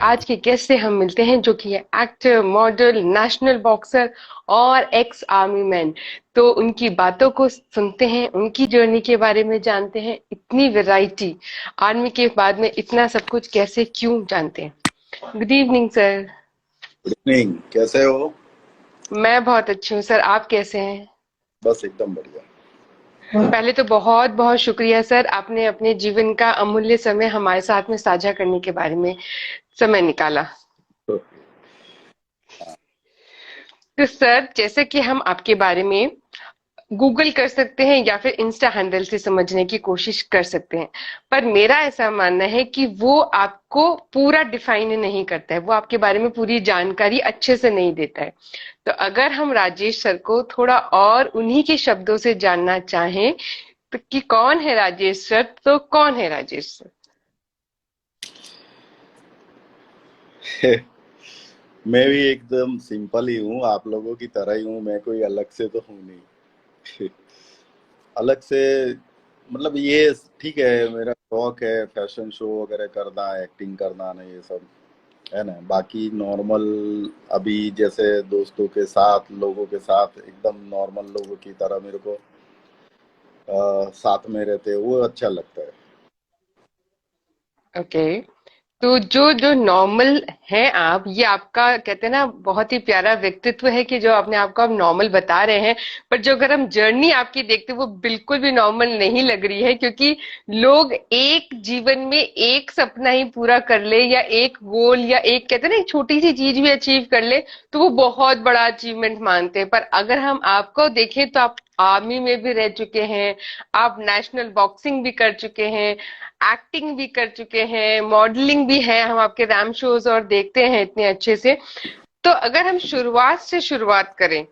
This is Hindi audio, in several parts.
आज के गेस्ट से हम मिलते हैं जो कि है एक्टर, मॉडल, नेशनल बॉक्सर और एक्स आर्मी मैन। तो उनकी बातों को सुनते हैं, उनकी जर्नी के बारे में जानते हैं। इतनी वैरायटी, आर्मी के बाद में इतना सब कुछ कैसे, क्यों जानते हैं। Good evening sir. Good evening, कैसे हो? मैं बहुत अच्छी हूँ सर, आप कैसे हैं। बस एकदम बढ़िया। पहले तो बहुत बहुत शुक्रिया सर, आपने अपने जीवन का अमूल्य समय हमारे साथ में साझा करने के बारे में समय निकाला। तो तो सर, जैसे कि हम आपके बारे में गूगल कर सकते हैं या फिर इंस्टा हैंडल से समझने की कोशिश कर सकते हैं, पर मेरा ऐसा मानना है कि वो आपको पूरा डिफाइन नहीं करता है, वो आपके बारे में पूरी जानकारी अच्छे से नहीं देता है। तो अगर हम राजेश सर को थोड़ा और उन्हीं के शब्दों से जानना चाहें तो कि कौन है राजेश सर, तो कौन है राजेश सर। मैं भी एकदम सिंपल ही हूँ, आप लोगों की तरह ही हूँ। मैं कोई अलग से तो हूँ नहीं। अलग से मतलब ये ठीक है, मेरा शौक है फैशन शो वगैरह करना, एक्टिंग करना, ना ये सब है ना। बाकी नॉर्मल अभी जैसे दोस्तों के साथ, लोगों के साथ एकदम नॉर्मल लोगों की तरह मेरे को साथ में रहते वो अच्छा लगता है। ओके। तो जो जो नॉर्मल है आप, ये आपका कहते हैं ना बहुत ही प्यारा व्यक्तित्व है कि जो अपने आप को आप नॉर्मल बता रहे हैं। पर जो अगर हम जर्नी आपकी देखते हैं वो बिल्कुल भी नॉर्मल नहीं लग रही है, क्योंकि लोग एक जीवन में एक सपना ही पूरा कर ले या एक गोल या एक कहते हैं ना एक छोटी सी चीज भी अचीव कर ले तो वो बहुत बड़ा अचीवमेंट मानते हैं। पर अगर हम आपको देखें तो आप आर्मी में भी रह चुके हैं, आप नेशनल बॉक्सिंग भी कर चुके हैं, एक्टिंग भी कर चुके हैं, मॉडलिंग भी है, हम आपके रैम शोज और देखते हैं इतने अच्छे से। तो अगर हम शुरुआत से शुरुआत करें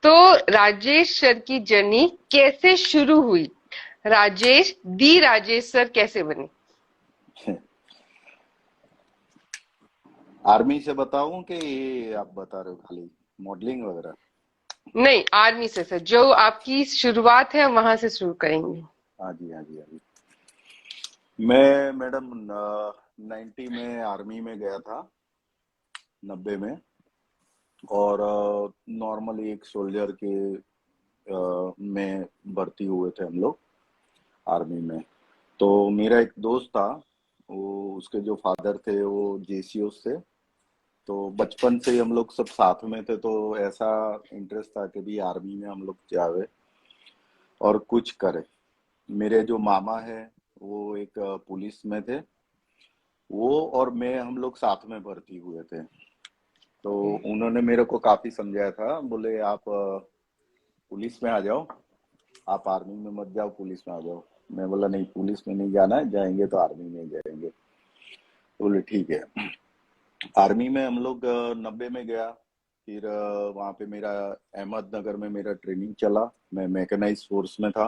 तो राजेश सर की जर्नी कैसे शुरू हुई, राजेश दी राजेश सर कैसे बने। आर्मी से बताऊं कि ये आप बता रहे हो खाली मॉडलिंग वगैरह? नहीं, आर्मी से सर, जो आपकी शुरुआत है वहां से शुरू करेंगे। हाँ जी, हाँ जी, हाँ जी। मैं मैडम 90 में आर्मी में गया था, 90 में। और नॉर्मली एक सोल्जर के में भर्ती हुए थे हम लोग आर्मी में। तो मेरा एक दोस्त था, वो उसके जो फादर थे वो जेसीओस थे। तो बचपन से ही हम लोग सब साथ में थे, तो ऐसा इंटरेस्ट था कि भी आर्मी में हम लोग जावे और कुछ करे। मेरे जो मामा है वो एक पुलिस में थे। वो और मैं हम लोग साथ में भर्ती हुए थे। तो उन्होंने मेरे को काफी समझाया था, बोले आप पुलिस में आ जाओ, आप आर्मी में मत जाओ, पुलिस में आ जाओ। मैं बोला नहीं, पुलिस में नहीं जाना है, जाएंगे तो आर्मी में ही जाएंगे। बोले ठीक है। आर्मी में हम लोग 90 में गया। फिर वहाँ पे मेरा अहमदनगर में मेरा ट्रेनिंग चला। मैं मैकेनाइज फोर्स में था।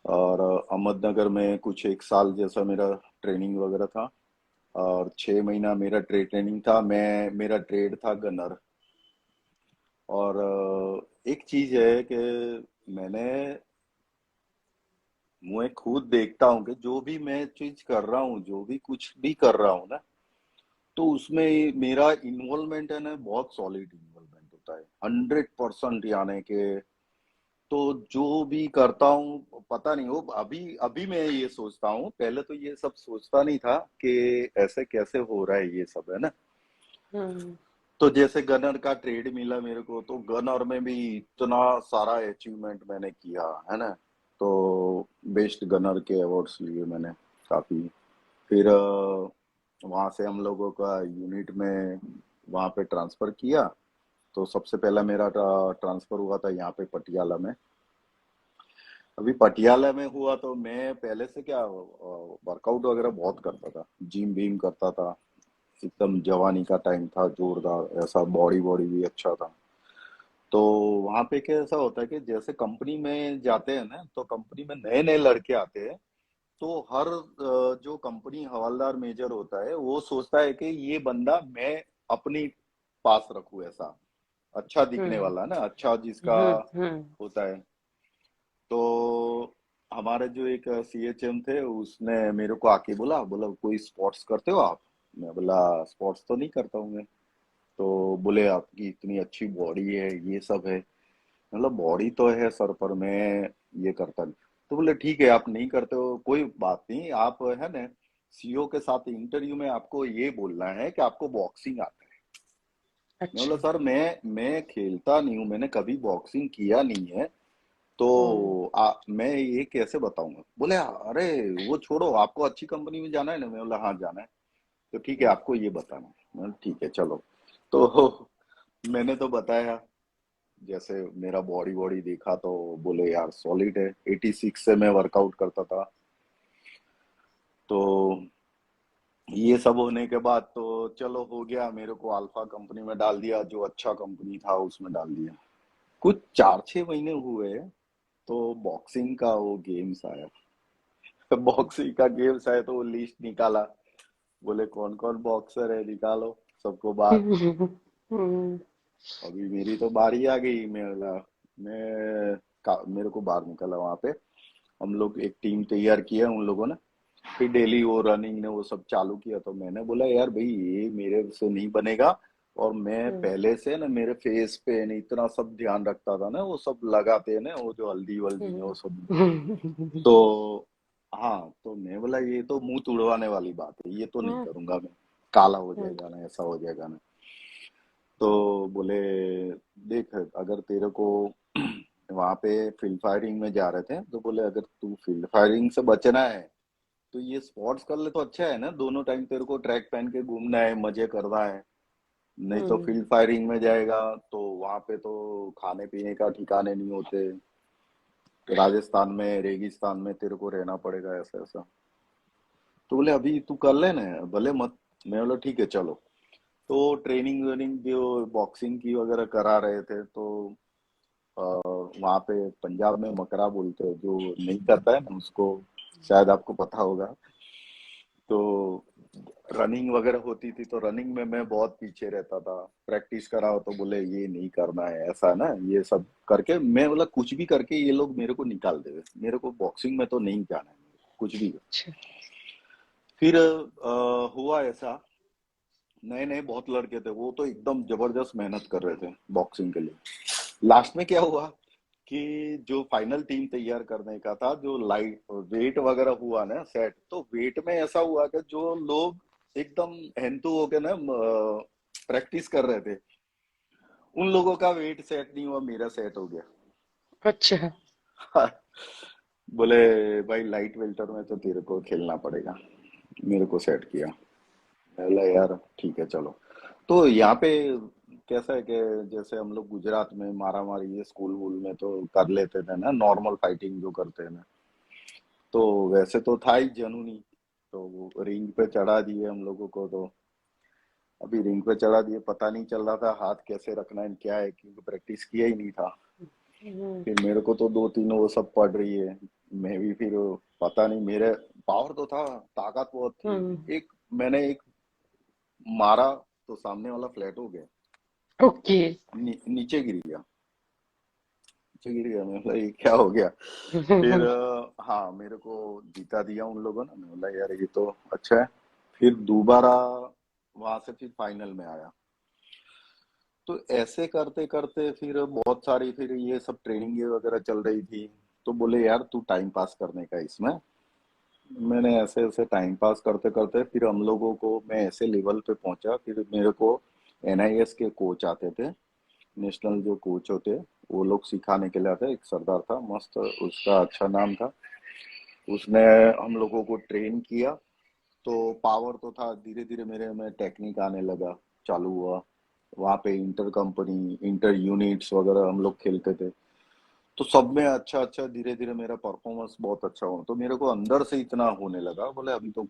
और अहमदनगर में कुछ एक साल जैसा मेरा ट्रेनिंग वगैरह था। और 6 महीना मेरा ट्रेनिंग था। मेरा ट्रेड था गनर। और एक चीज है कि मैंने मैं खुद देखता हूँ कि जो भी मैं चीज कर रहा हूँ, जो भी कुछ भी कर रहा हूँ ना, तो उसमें मेरा इन्वॉल्वमेंट है ना, बहुत सॉलिड इन्वॉल्वमेंट होता है, 100% यानी कि। तो जो भी करता हूँ पता नहीं, वो अभी अभी मैं ये सोचता हूँ, पहले तो ये सब सोचता नहीं था कि ऐसे कैसे हो रहा है ये सब, है ना। हम्म। तो जैसे गनर का ट्रेड मिला मेरे को, तो गनर में भी इतना सारा अचीवमेंट मैंने किया, है ना। तो बेस्ट गनर के अवार्ड्स लिए मैंने काफी। फिर वहां से हम लोगों का यूनिट में वहां पे ट्रांसफर किया। तो सबसे पहला मेरा ट्रांसफर हुआ था यहाँ पे पटियाला में। अभी पटियाला में हुआ तो मैं पहले से क्या वर्कआउट वगैरह बहुत करता था, जिम बीम करता था। एकदम जवानी का टाइम था, जोरदार ऐसा, बॉडी बॉडी भी अच्छा था। तो वहां पे क्या ऐसा होता है कि जैसे कंपनी में जाते हैं ना, तो कंपनी में नए नए लड़के आते हैं। तो हर जो कंपनी हवलदार मेजर होता है वो सोचता है कि ये बंदा मैं अपनी पास रखूं, ऐसा अच्छा दिखने हम्म। वाला ना, अच्छा जिसका हम्म। होता है। तो हमारे जो एक सीएचएम थे, उसने मेरे को आके बोला बोला कोई स्पोर्ट्स करते हो आप? मैं बोला स्पोर्ट्स तो नहीं करता हूँ मैं। तो बोले आपकी इतनी अच्छी बॉडी है, ये सब है। मतलब बॉडी तो है सर, पर मैं ये करता नहीं। तो बोले ठीक है, आप नहीं करते हो कोई बात नहीं, आप है ना सीईओ के साथ इंटरव्यू में आपको ये बोलना है कि आपको बॉक्सिंग आता है। मैं बोला अच्छा। सर मैं खेलता नहीं हूँ, मैंने कभी बॉक्सिंग किया नहीं है, तो हम्म। मैं ये कैसे बताऊंगा। बोले अरे वो छोड़ो, आपको अच्छी कंपनी में जाना है ना। मैं बोला हाँ जाना है। तो ठीक है, आपको ये बताना है। मैं बोला, ठीक है चलो। तो मैंने तो बताया, जैसे मेरा बॉडी बॉडी देखा तो बोले यार सॉलिड है। 86 से मैं वर्कआउट करता था। तो ये सब होने के बाद तो चलो हो गया, मेरे को अल्फा कंपनी में डाल दिया, जो अच्छा कंपनी था उसमें डाल दिया। कुछ 4-6 महीने हुए तो बॉक्सिंग का वो गेम्स आया। बॉक्सिंग का गेम्स आया तो वो लिस्ट निकाला। बोले कौन कौन बॉक्सर है निकालो, सबको बाहर। हम्म। अभी मेरी तो बारी आ गई। मेरे को बाहर निकाला वहां पे। हम लोग एक टीम तैयार किया उन लोगों ने। फिर डेली वो रनिंग ने वो सब चालू किया, तो मैंने बोला यार भाई ये मेरे से नहीं बनेगा। और मैं पहले से ना मेरे फेस पे ना इतना सब ध्यान रखता था ना, वो सब लगाते हैं ना वो जो हल्दी वल्दी ने वो सब। हम्म। तो हाँ, तो मैं बोला ये तो मुंह तुड़वाने वाली बात है, ये तो नहीं करूंगा मैं। काला हो जाएगा ना, ऐसा हो जाएगा ना। तो बोले देख अगर तेरे को वहां पे फील्ड फायरिंग में जा रहे थे, तो बोले अगर तू फील्ड फायरिंग से बचना है तो ये स्पोर्ट्स कर ले तो अच्छा है ना, दोनों टाइम तेरे को ट्रैक पहन के घूमना है, मजे करना है। नहीं तो हम्म। फील्ड फायरिंग में जाएगा तो वहां पे तो खाने पीने का ठिकाने नहीं होते। राजस्थान में रेगिस्तान में तेरे को रहना पड़ेगा, ऐसा ऐसा। तो बोले अभी तू कर ले ना, भले मत। मैं बोला ठीक है चलो। तो ट्रेनिंग वेनिंग जो बॉक्सिंग की वगैरह करा रहे थे, तो वहाँ पे पंजाब में मकरा बोलते हैं, जो नहीं करता है ना उसको, शायद आपको पता होगा। तो रनिंग वगैरह होती थी, तो रनिंग में मैं बहुत पीछे रहता था। प्रैक्टिस कराओ तो बोले ये नहीं करना है, ऐसा ना ये सब करके मैं बोला कुछ भी करके ये लोग मेरे को निकाल देवे, मेरे को बॉक्सिंग में तो नहीं जाना है, कुछ भी। अच्छा। फिर हुआ ऐसा, नए नए बहुत लड़के थे, वो तो एकदम जबरदस्त मेहनत कर रहे थे बॉक्सिंग के लिए। लास्ट में क्या हुआ कि जो फाइनल टीम तैयार करने का था, जो लाइट वेट वगैरह हुआ ना सेट, तो वेट में ऐसा हुआ कि जो लोग एकदम हेंतु होके ना प्रैक्टिस कर रहे थे, उन लोगों का वेट सेट नहीं हुआ, मेरा सेट हो अच्छा। गया। बोले भाई लाइट वेल्टर में तो तेरे को खेलना पड़ेगा। मेरे को सेट किया। मैं बोला यार ठीक है चलो। तो यहाँ पे कैसा है कि जैसे हम लोग गुजरात में मारा मारी ये स्कूल वूल में तो कर लेते थे ना, नॉर्मल फाइटिंग जो करते हैं ना, तो वैसे तो था ही जनूनी। तो वो रिंग पे चढ़ा दिए हम लोगों को। तो अभी रिंग पे चढ़ा दिए, पता नहीं चल रहा था हाथ कैसे रखना है क्या है, क्योंकि प्रैक्टिस किया ही नहीं था। हम्म। फिर मेरे को तो दो तीन वो सब पड़ रही है। मैं भी फिर पता नहीं, मेरे पावर तो था, ताकत बहुत थी। हम्म। एक मैंने एक मारा तो सामने वाला फ्लैट हो गया, ओके। नीचे गिर गया। नीचे गिर गया, मैं बोला ये क्या हो गया। फिर हाँ मेरे को जीता दिया उन लोगों ने। मैं बोला यार ये तो अच्छा है। फिर दोबारा वहां से फिर फाइनल में आया। तो ऐसे करते करते फिर बहुत सारी फिर ये सब ट्रेनिंग वगैरह चल रही थी। तो बोले यार तू टाइम पास करने का इसमें। मैंने ऐसे ऐसे टाइम पास करते करते फिर हम लोगों को, मैं ऐसे लेवल पे पहुंचा, फिर मेरे को एनआईएस के कोच आते थे, नेशनल जो कोच होते, वो लोग सिखाने के लिए आते। एक सरदार था मस्त, उसका अच्छा नाम था। उसने हम लोगों को ट्रेन किया। तो पावर तो था, धीरे धीरे मेरे में टेक्निक आने लगा, चालू हुआ। वहाँ पे इंटर कंपनी इंटर यूनिट्स वगैरह हम लोग खेलते थे। तो सब में अच्छा अच्छा धीरे धीरे मेरा परफॉर्मेंस बहुत अच्छा हुआ, तो मेरे को अंदर से इतना होने लगा, बोले अभी तो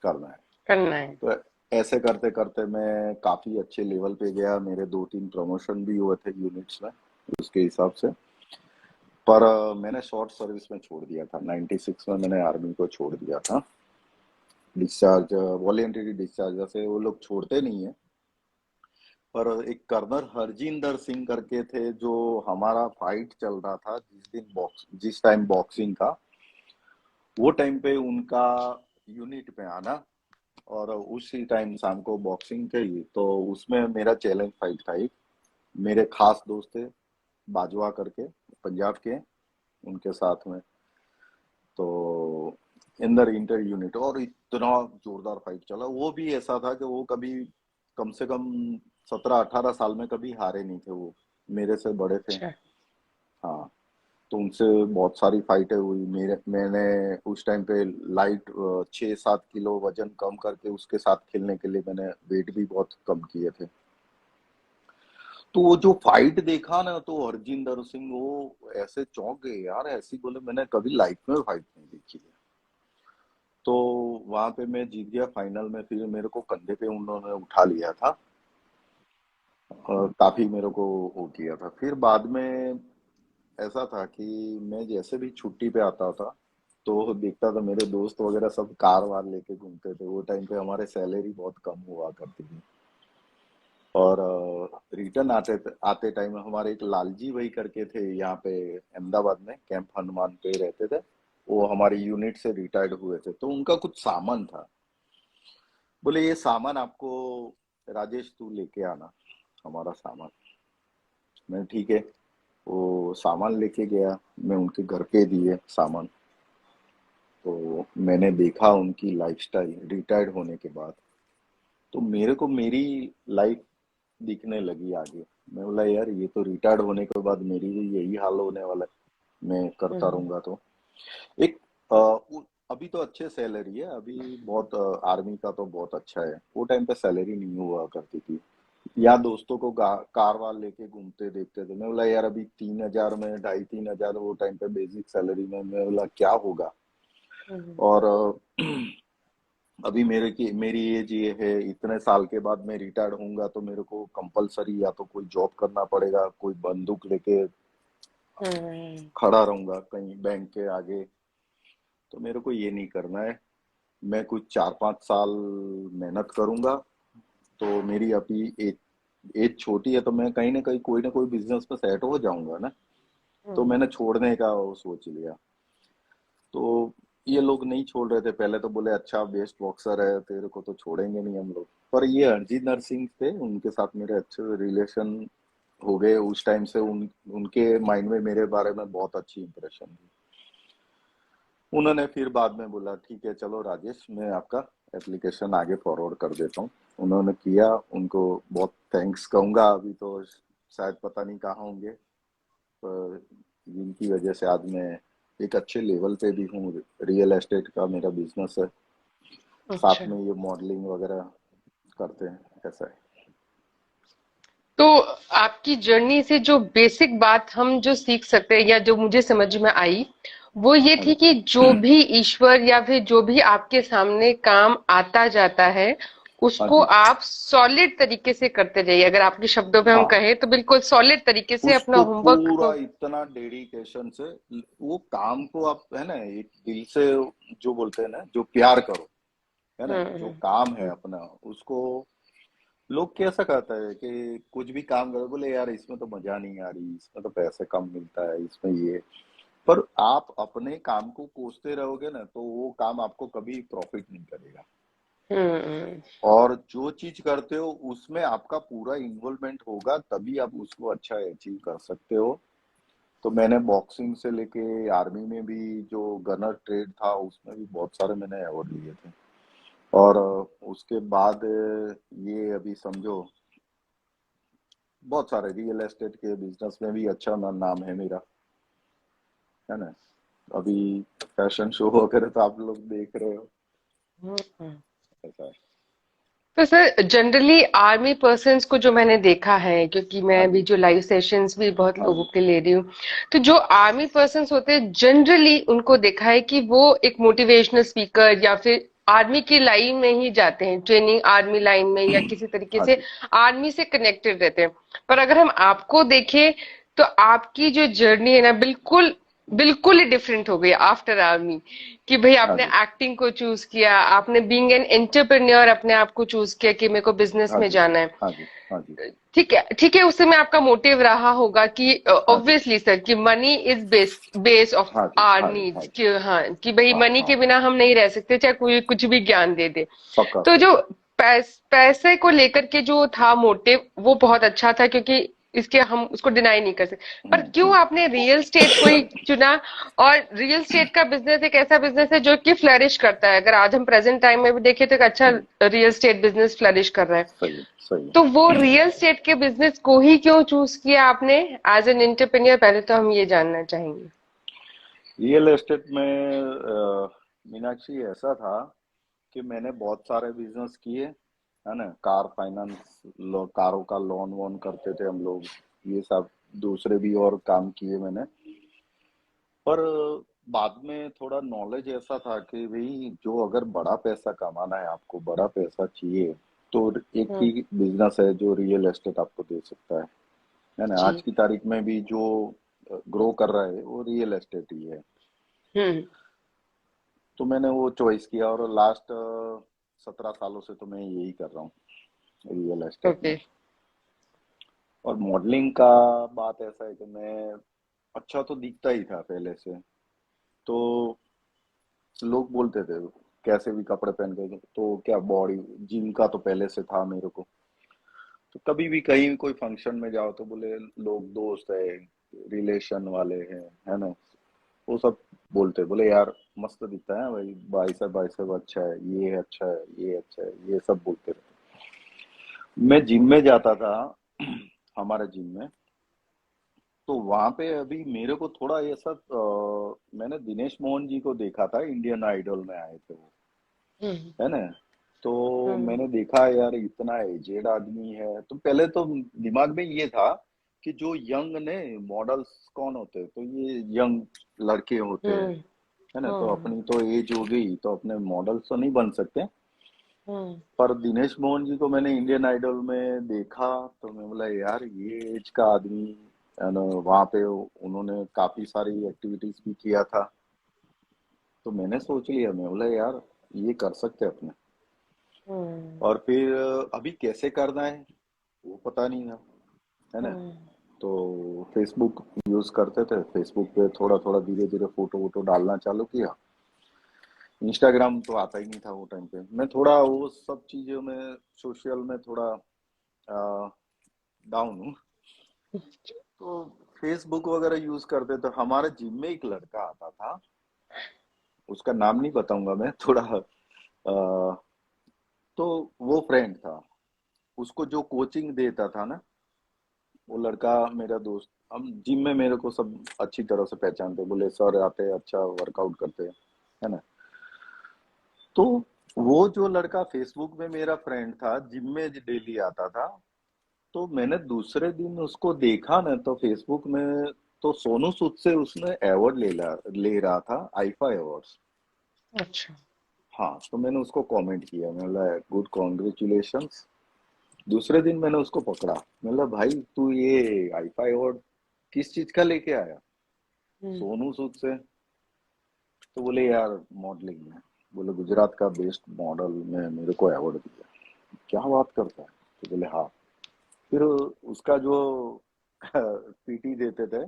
करना है। करना है। तो ऐसे करते करते मैं काफी अच्छे लेवल पे गया, मेरे 2-3 प्रमोशन भी हुए थे यूनिट्स में उसके हिसाब से। पर मैंने शॉर्ट सर्विस में छोड़ दिया था, 96 में मैंने आर्मी को छोड़ दिया था। डिस्चार्ज, वॉलेंटरी डिस्चार्ज, जैसे वो लोग छोड़ते नहीं है। पर एक कर्नल हरजिंदर सिंह करके थे, जो हमारा फाइट चल रहा था जिस टाइम बॉक्सिंग का, वो टाइम पे उनका यूनिट में आना, और उसी टाइम शाम को बॉक्सिंग थी, तो उसमें मेरा चैलेंज फाइट था एक। मेरे खास दोस्त थे बाजवा करके, पंजाब के, उनके साथ में। तो इंदर इंटर यूनिट, और इतना जोरदार फाइट चला। वो भी ऐसा था कि वो कभी, कम से कम 17-18 साल में कभी हारे नहीं थे वो, मेरे से बड़े थे। अच्छा। हाँ। तो उनसे बहुत सारी फाइटें हुई। मैंने उस टाइम पे लाइट 6-7 किलो वजन कम करके उसके साथ खेलने के लिए मैंने वेट भी बहुत कम किए थे। तो वो जो फाइट देखा ना, तो हरजिंदर सिंह वो ऐसे चौंक गए यार, ऐसी बोले मैंने कभी लाइफ में फाइट नहीं देखी है। तो वहां पे मैं जीत गया फाइनल में। फिर मेरे को कंधे पे उन्होंने उठा लिया था, और काफी मेरे को वो किया था। फिर बाद में ऐसा था कि मैं जैसे भी छुट्टी पे आता था, तो देखता था मेरे दोस्त वगैरह सब कार वार लेके घूमते थे। वो टाइम पे हमारे सैलरी बहुत कम हुआ करती थी। और रिटर्न आते आते टाइम हमारे एक लालजी भाई करके थे यहाँ पे अहमदाबाद में, कैंप हनुमान पे रहते थे। वो हमारी यूनिट से रिटायर्ड हुए थे, तो उनका कुछ सामान था। बोले ये सामान आपको, राजेश तू लेके आना हमारा सामान। मैं ठीक है। वो सामान लेके गया, मैं उनके घर पे दिए सामान। तो मैंने देखा उनकी लाइफस्टाइल रिटायर्ड होने के बाद, तो मेरे को मेरी लाइफ दिखने लगी आगे। मैं बोला यार ये तो रिटायर्ड होने के बाद मेरी भी यही हाल होने वाला है, मैं करता हम्म। रहूंगा तो। एक अभी तो अच्छे सैलरी है अभी, बहुत आर्मी का तो बहुत अच्छा है। वो टाइम पे सैलरी नहीं हुआ करती थी। या दोस्तों को कार वार लेके घूमते देखते थे। मैं बोला यार अभी 3,000 में, 2,500 3,000 वो टाइम पे बेसिक सैलरी में, मैं बोला क्या होगा। हम्म। और अभी मेरी एज ये है, इतने साल के बाद मैं रिटायर्ड होऊंगा तो मेरे को कंपलसरी या तो कोई जॉब करना पड़ेगा, कोई बंदूक लेके हम्म। खड़ा रहूंगा कहीं बैंक के आगे। तो मेरे को ये नहीं करना है। मैं कुछ 4-5 साल मेहनत करूंगा। तो मेरी अभी एज एज छोटी है, तो मैं कहीं ना कोई बिजनेस में सेट हो जाऊंगा ना। तो हम्म। मैंने छोड़ने का वो सोच लिया। तो ये लोग नहीं छोड़ रहे थे पहले, तो बोले अच्छा बेस्ट बॉक्सर है, तेरे को तो छोड़ेंगे नहीं हम लोग। पर ये हरजीत सिंह थे, उनके साथ मेरे अच्छे रिलेशन हो गए उस टाइम से। उनके माइंड में मेरे बारे में बहुत अच्छी इंप्रेशन थी। उन्होंने फिर बाद में बोला ठीक है चलो राजेश, मैं आपका एप्लीकेशन आगे फॉरवर्ड कर देता हूँ। उन्होंने किया, उनको बहुत थैंक्स कहूंगा। अभी तो शायद पता नहीं कहाँ होंगे, पर जिनकी वजह से आज मैं एक अच्छे लेवल पे भी हूँ। रियल एस्टेट का मेरा बिजनेस है, साथ अच्छा। में ये मॉडलिंग वगैरह करते हैं, ऐसा है। तो आपकी जर्नी से जो बेसिक बात हम जो सीख सकते हैं या जो मुझे समझ में आई, वो ये हाँ थी जी। कि जो भी ईश्वर या फिर जो भी आपके सामने काम आता जाता है, हाँ उसको जी। आप सॉलिड तरीके से करते जाइए। अगर आपके शब्दों में हम हाँ, कहें तो बिल्कुल सॉलिड तरीके से अपना उसको होमवर्क पूरा को। इतना डेडिकेशन से, वो काम को आप है ना एक दिल से, जो बोलते हैं ना, जो प्यार करो, है ना, जो हम्म। काम है अपना उसको। लोग कैसा कहता है कि कुछ भी काम करो, बोले यार इसमें तो मजा नहीं आ रही, इसमें तो पैसे कम मिलता है, इसमें ये। पर आप अपने काम को कोसते रहोगे ना, तो वो काम आपको कभी प्रॉफिट नहीं करेगा। हम्म। और जो चीज करते हो उसमें आपका पूरा इन्वॉल्वमेंट होगा, तभी आप उसको अच्छा अचीव कर सकते हो। तो मैंने बॉक्सिंग से लेके आर्मी में भी जो गनर ट्रेड था उसमें भी बहुत सारे मैंने अवार्ड लिए थे। और उसके बाद ये अभी समझो बहुत सारे रियल एस्टेट के बिजनेस में भी अच्छा नाम है मेरा, है ना। अभी फैशन शो वगैरह तो आप लोग देख रहे हो, हम्म। ऐसा है। तो सर जनरली आर्मी पर्सन्स को जो मैंने देखा है, क्योंकि हाँ मैं भी जी। जो लाइव सेशंस भी बहुत हाँ लोगों जी। के ले रही हूँ, तो जो आर्मी पर्सन्स होते हैं जनरली उनको देखा है कि वो एक मोटिवेशनल स्पीकर या फिर आर्मी की लाइन में ही जाते हैं, ट्रेनिंग आर्मी लाइन में या किसी तरीके हाँ से जी। आर्मी से कनेक्टेड रहते हैं। पर अगर हम आपको देखें तो आपकी जो जर्नी है ना, बिल्कुल बिल्कुल ही डिफरेंट हो गई आफ्टर आर्मी, कि भाई हाँ आपने जी, एक्टिंग को चूज किया, आपने बीइंग एन एंटरप्रेन्योर अपने आप को चूज किया कि मेरे को बिजनेस हाँ में जी, जाना है। हाँ जी, हाँ जी, ठीक है, ठीक है, उस समय आपका मोटिव रहा होगा कि हाँ जी, ऑब्वियसली सर कि मनी इज बेस ऑफ हाँ जी, आवर हाँ जी, हाँ नीड्स, जी, कि हाँ कि भाई हाँ, मनी हाँ, के बिना हम नहीं रह सकते, चाहे कोई कुछ भी ज्ञान दे दे। पक्का तो सर। जो पैसे को लेकर के जो था मोटिव वो बहुत अच्छा था, क्योंकि इसके हम उसको डिनाई नहीं कर सकते। पर क्यों हम्म। आपने रियल स्टेट को ही चुना? और रियल स्टेट का बिजनेस एक ऐसा बिजनेस है जो कि फ्लरिश करता है, अगर आज हम प्रेजेंट टाइम में भी देखें तो एक अच्छा हम्म, रियल स्टेट बिजनेस फ्लरिश कर रहा है। सही है, सही है। तो वो रियल स्टेट के बिजनेस को ही क्यों चूज किया आपने एज एन एंटरप्रेन्योर? पहले तो हम ये जानना चाहेंगे। रियल एस्टेट में मीनाक्षी ऐसा था कि मैंने बहुत सारे बिजनेस किए, है ना, कार फाइनेंस, कारों का लोन वोन करते थे हम लोग, ये सब दूसरे भी और काम किए मैंने। पर बाद में थोड़ा नॉलेज ऐसा था कि भाई जो अगर बड़ा पैसा कमाना है, आपको बड़ा पैसा चाहिए, तो एक हम्म। ही बिजनेस है जो रियल एस्टेट आपको दे सकता है ना। आज जी। की तारीख में भी जो ग्रो कर रहा है वो रियल एस्टेट ही है। हम्म। तो मैंने वो चॉइस किया और लास्ट 17 सालों से तो मैं यही कर रहा हूँ, रियल एस्टेट में। ओके। और मॉडलिंग का बात ऐसा है कि मैं अच्छा तो दिखता ही था पहले से, तो लोग बोलते थे कैसे भी कपड़े पहन के, तो क्या बॉडी, जिम का तो पहले से था मेरे को। तो कभी भी कहीं कोई फंक्शन में जाओ तो बोले लोग, दोस्त है, रिलेशन वाले हैं, है ना, वो सब बोलते, बोले यार मस्त दिखता है भाई, बाइसेप अच्छा है, ये अच्छा है, ये अच्छा है, ये सब बोलते रहते। मैं जिम में जाता था हमारे जिम में, तो वहां पे अभी मेरे को थोड़ा ऐसा मैंने दिनेश मोहन जी को देखा था, इंडियन आइडल में आए थे वो, हम्म। है ना। तो हम्म। मैंने देखा यार इतना एजेड आदमी है, तो पहले तो दिमाग में ये था कि जो यंग ने मॉडल्स कौन होते हैं, तो ये यंग लड़के होते हैं, हम्म। है ना, तो हम्म। अपनी तो एज हो गई तो अपने मॉडल्स तो नहीं बन सकते। हम्म। पर दिनेश मोहन जी को मैंने इंडियन आइडल में देखा, तो मैं बोला यार ये एज का आदमी, है ना, वहाँ पे उन्होंने काफी सारी एक्टिविटीज भी किया था। तो मैंने सोच लिया, मैं बोला यार ये कर सकते हैं अपने। हम्म। और फिर अभी कैसे करना है वो पता नहीं था, है ना। हम्म। तो फेसबुक यूज करते थे, फेसबुक पे थोड़ा थोड़ा धीरे धीरे फोटो वोटो डालना चालू किया। इंस्टाग्राम तो आता ही नहीं था वो टाइम पे, मैं थोड़ा वो सब चीजों में, सोशल में थोड़ा डाउन हूँ। तो फेसबुक वगैरह यूज करते, तो हमारे जिम में एक लड़का आता था, उसका नाम नहीं बताऊंगा मैं, थोड़ा तो वो फ्रेंड था, उसको जो कोचिंग देता था ना, वो लड़का मेरा दोस्त, हम जिम में मेरे को सब अच्छी तरह से पहचानते, बोले सर आते हैं, अच्छा वर्कआउट करते हैं, है ना। तो वो जो लड़का फेसबुक में मेरा फ्रेंड था, जिम में डेली आता था, तो मैंने दूसरे दिन उसको देखा ना, तो फेसबुक में तो सोनू सूद से उसने अवार्ड ले रहा था, आईफा अवार्ड्स। अच्छा। हाँ, तो मैंने उसको कमेंट किया, मैं बोला गुड कॉन्ग्रेचुलेशंस। दूसरे दिन मैंने उसको पकड़ा, मैं बोला भाई तू ये आईफा अवार्ड किस चीज का लेके आया? हम्म। सोनू सूद से। तो बोले यार मॉडलिंग में, बोले गुजरात का बेस्ट मॉडल में मेरे को अवार्ड दिया। क्या बात करता है? तो बोले हाँ। फिर उसका जो पीटी देते थे,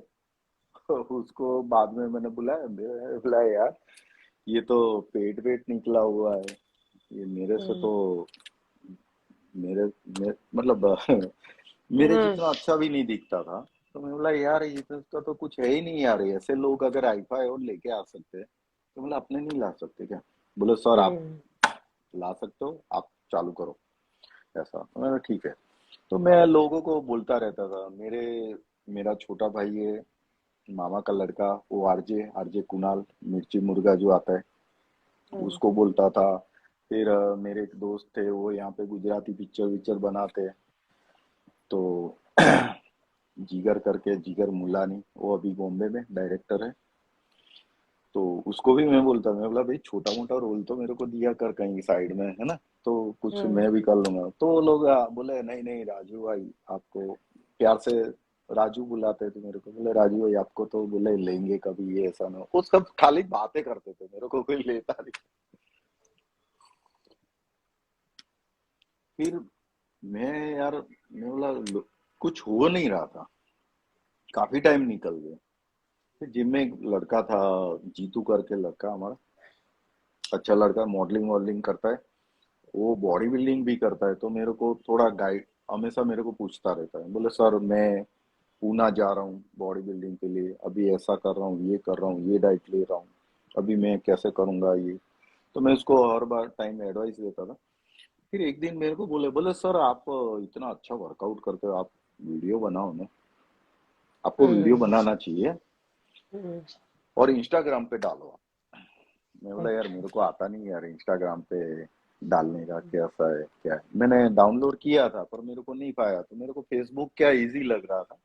उसको बाद में मैंने बुलाया, बुलाया यार ये तो पेट वेट निकला हुआ है, ये मेरे से हम्म। तो मतलब मेरे हम्म। जितना अच्छा भी नहीं दिखता था। तो मैं बोला यार ये तो इसका तो कुछ है ही नहीं यार, ऐसे लोग अगर आईफा और लेके आ सकते हैं, तो बोला अपने नहीं ला सकते क्या? बोले सर आप हम्म। ला सकते हो, आप चालू करो ऐसा। तो मैंने ठीक है। तो मैं लोगों को बोलता रहता था, मेरा छोटा भाई है, मामा का लड़का, वो आरजे आरजे कुणाल, मिर्ची मुर्गा जो आता है, हम्म। उसको बोलता था। फिर मेरे एक दोस्त थे, वो यहाँ पे गुजराती पिक्चर विक्चर बनाते हैं, तो जिगर करके, जिगर मुलानी, वो अभी बॉम्बे में डायरेक्टर है। तो उसको भी मैं बोलता, मैं बोला भाई छोटा मोटा रोल तो मेरे को दिया कर कहीं साइड में, है ना, तो कुछ हम्म। मैं भी कर लूंगा। तो वो लोग बोले नहीं नहीं राजू भाई, आपको प्यार से राजू बुलाते थे मेरे को, बोले राजू भाई आपको तो बोले लेंगे कभी, ये ऐसा ना हो। वो सब खाली बातें करते थे, मेरे को कोई लेता नहीं। फिर मैं यार, मैं बोला कुछ हो नहीं रहा था, काफी टाइम निकल गया। फिर जिम में एक लड़का था, जीतू करके लड़का हमारा, अच्छा लड़का, मॉडलिंग वॉडलिंग करता है, वो बॉडी बिल्डिंग भी करता है, तो मेरे को थोड़ा गाइड हमेशा मेरे को पूछता रहता है। बोले सर मैं पूना जा रहा हूँ बॉडी बिल्डिंग के लिए, अभी ऐसा कर रहा हूँ, ये कर रहा हूँ, ये डाइट ले रहा हूँ, अभी मैं कैसे करूंगा ये। तो मैं उसको हर बार टाइम एडवाइस देता था। फिर एक दिन मेरे को बोले, बोले सर आप इतना अच्छा वर्कआउट करते हो, आप वीडियो बनाओ ना, आपको वीडियो हम्म बनाना चाहिए हम्म, और इंस्टाग्राम पे डालो। मैं बोला यार अच्छा। मेरे को आता नहीं यार इंस्टाग्राम पे डालने का, कैसा है क्या है। मैंने डाउनलोड किया था पर मेरे को नहीं पाया, तो मेरे को फेसबुक क्या इजी लग रहा था।